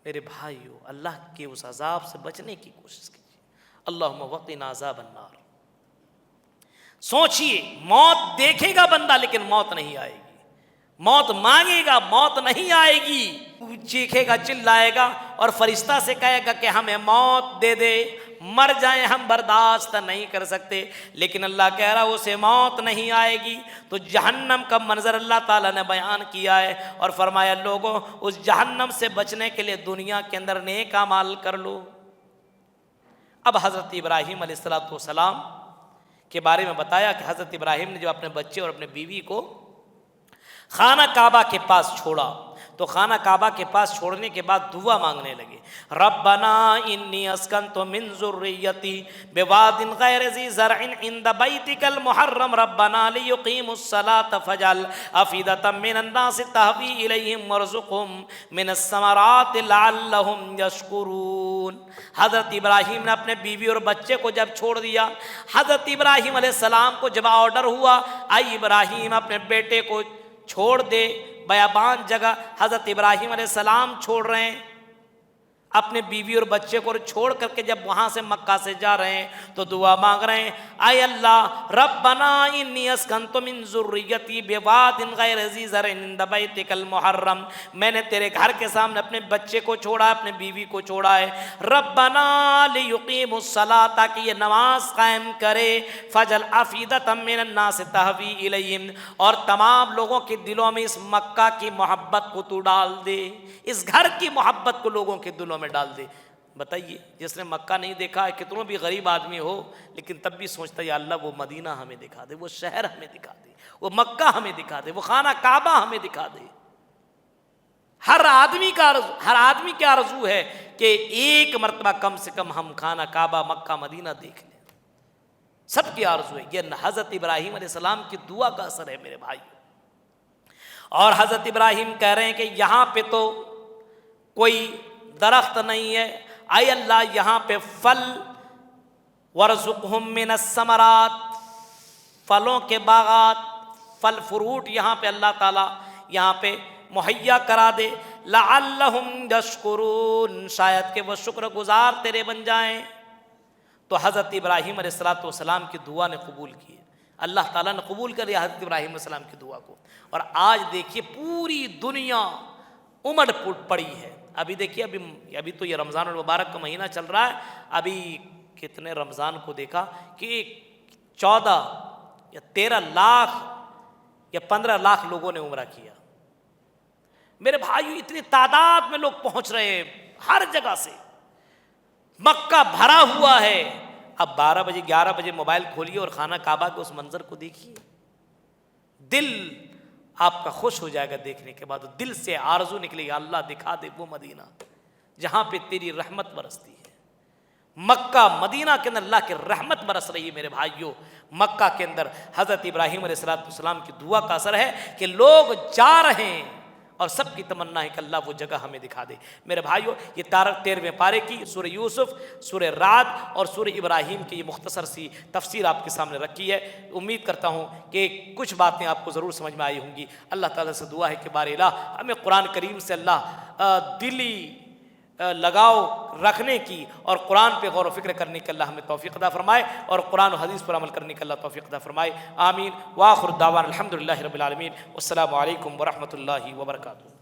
S1: میرے بھائیو، اللہ کے اس عذاب سے بچنے کی کوشش کیجیے۔ اللہم وقنا عذاب النار۔ سوچئے، موت دیکھے گا بندہ لیکن موت نہیں آئے گی، موت مانگے گا، موت نہیں آئے گی، چیخے گا، چلائے گا اور فرشتہ سے کہے گا کہ ہمیں موت دے دے، مر جائیں، ہم برداشت نہیں کر سکتے، لیکن اللہ کہہ رہا اسے موت نہیں آئے گی۔ تو جہنم کا منظر اللہ تعالیٰ نے بیان کیا ہے اور فرمایا لوگوں اس جہنم سے بچنے کے لیے دنیا کے اندر نیک اعمال کر لو۔ اب حضرت ابراہیم علیہ السلام کے بارے میں بتایا کہ حضرت ابراہیم نے جو اپنے بچے اور اپنے بیوی کو خانہ کعبہ کے پاس چھوڑا تو خانہ کعبہ کے پاس چھوڑنے کے بعد دعا مانگنے لگے، ربنا انی اسکنت من ذریتی بواد غیر ذی زرع عند بیتک المحرم ربنا لیقیموا الصلاۃ فاجعل افئدۃ من الناس تہوی الیہم وارزقہم من الثمرات لعلہم یشکرون۔ حضرت ابراہیم نے اپنے بیوی اور بچے کو جب چھوڑ دیا، حضرت ابراہیم علیہ السلام کو جب آرڈر ہوا آئی ابراہیم اپنے بیٹے کو چھوڑ دے، بیابان جگہ حضرت ابراہیم علیہ السلام چھوڑ رہے ہیں اپنے بیوی اور بچے کو، چھوڑ کر کے جب وہاں سے مکہ سے جا رہے ہیں تو دعا مانگ رہے ہیں، اے اللہ ربنا انی اسکنت من ذریتی بواد غیر ذی زرع عند بیتک المحرم، میں نے تیرے گھر کے سامنے اپنے بچے کو چھوڑا، اپنے بیوی کو چھوڑا ہے، ربنا لیقیموا الصلاۃ، تاکہ یہ نماز قائم کرے، فاجعل افئدۃ من الناس تہوی الیہم، اور تمام لوگوں کے دلوں میں اس مکہ کی محبت کو تو ڈال دے، اس گھر کی محبت کو لوگوں کے دلوں میں ڈال دے۔ بتائیے جس نے مکہ نہیں دیکھا ہے، کتنوں بھی غریب آدمی ہو لیکن تب بھی سوچتا ہے یا اللہ وہ مدینہ ہمیں دکھا دے، وہ شہر ہمیں دکھا دے، وہ مکہ ہمیں دکھا دے، وہ خانہ کعبہ ہمیں دکھا دے۔ ہر آدمی کی آرزو ہے کہ ایک مرتبہ کم سے کم ہم خانہ کعبہ مکہ مدینہ دیکھ لیں، سب کی آرزو ہے۔ یہ حضرت ابراہیم علیہ السلام کی دعا کا اثر ہے میرے بھائی۔ اور حضرت ابراہیم کہہ رہے ہیں کہ یہاں پہ تو کوئی درخت نہیں ہے، اے اللہ یہاں پہ پھل، وارزقہم من الثمرات، پھلوں کے باغات، پھل فروٹ یہاں پہ اللہ تعالیٰ یہاں پہ مہیا کرا دے، لعلہم یشکرون، شاید کہ وہ شکر گزار تیرے بن جائیں۔ تو حضرت ابراہیم علیہ السلام کی دعا نے قبول کی، اللہ تعالیٰ نے قبول کر لیا حضرت ابراہیم علیہ السلام کی دعا کو۔ اور آج دیکھیے پوری دنیا امڑ پڑی ہے۔ ابھی دیکھیے ابھی تو یہ رمضان المبارک کا مہینہ چل رہا ہے، ابھی کتنے رمضان کو دیکھا کہ 14 یا 13 لاکھ یا 15 لاکھ لوگوں نے عمرہ کیا۔ میرے بھائیو اتنی تعداد میں لوگ پہنچ رہے ہیں ہر جگہ سے، مکہ بھرا ہوا ہے۔ اب 12 بجے 11 بجے موبائل کھولیے اور خانہ کعبہ کے اس منظر کو دیکھیے، دل آپ کا خوش ہو جائے گا دیکھنے کے بعد، دل سے آرزو نکلے گا اللہ دکھا دے وہ مدینہ جہاں پہ تیری رحمت برستی ہے۔ مکہ مدینہ کے اندر اللہ کی رحمت برس رہی ہے میرے بھائیوں۔ مکہ کے اندر حضرت ابراہیم علیہ السلام کی دعا کا اثر ہے کہ لوگ جا رہے ہیں اور سب کی تمنا ہے کہ اللہ وہ جگہ ہمیں دکھا دے۔ میرے بھائیوں یہ 13ویں پارے کی سورہ یوسف، سورہ رعد اور سورہ ابراہیم کی یہ مختصر سی تفسیر آپ کے سامنے رکھی ہے۔ امید کرتا ہوں کہ کچھ باتیں آپ کو ضرور سمجھ میں آئی ہوں گی۔ اللہ تعالیٰ سے دعا ہے کہ بار الہ ہمیں قرآن کریم سے اللہ دلی لگاؤ رکھنے کی اور قرآن پہ غور و فکر کرنے کی اللہ ہمیں توفیق عطا فرمائے، اور قرآن و حدیث پر عمل کرنے کی اللہ توفیق عطا فرمائے، آمین۔ وآخر دعوانا الحمدللہ رب العالمین، والسلام علیکم ورحمۃ اللہ وبرکاتہ۔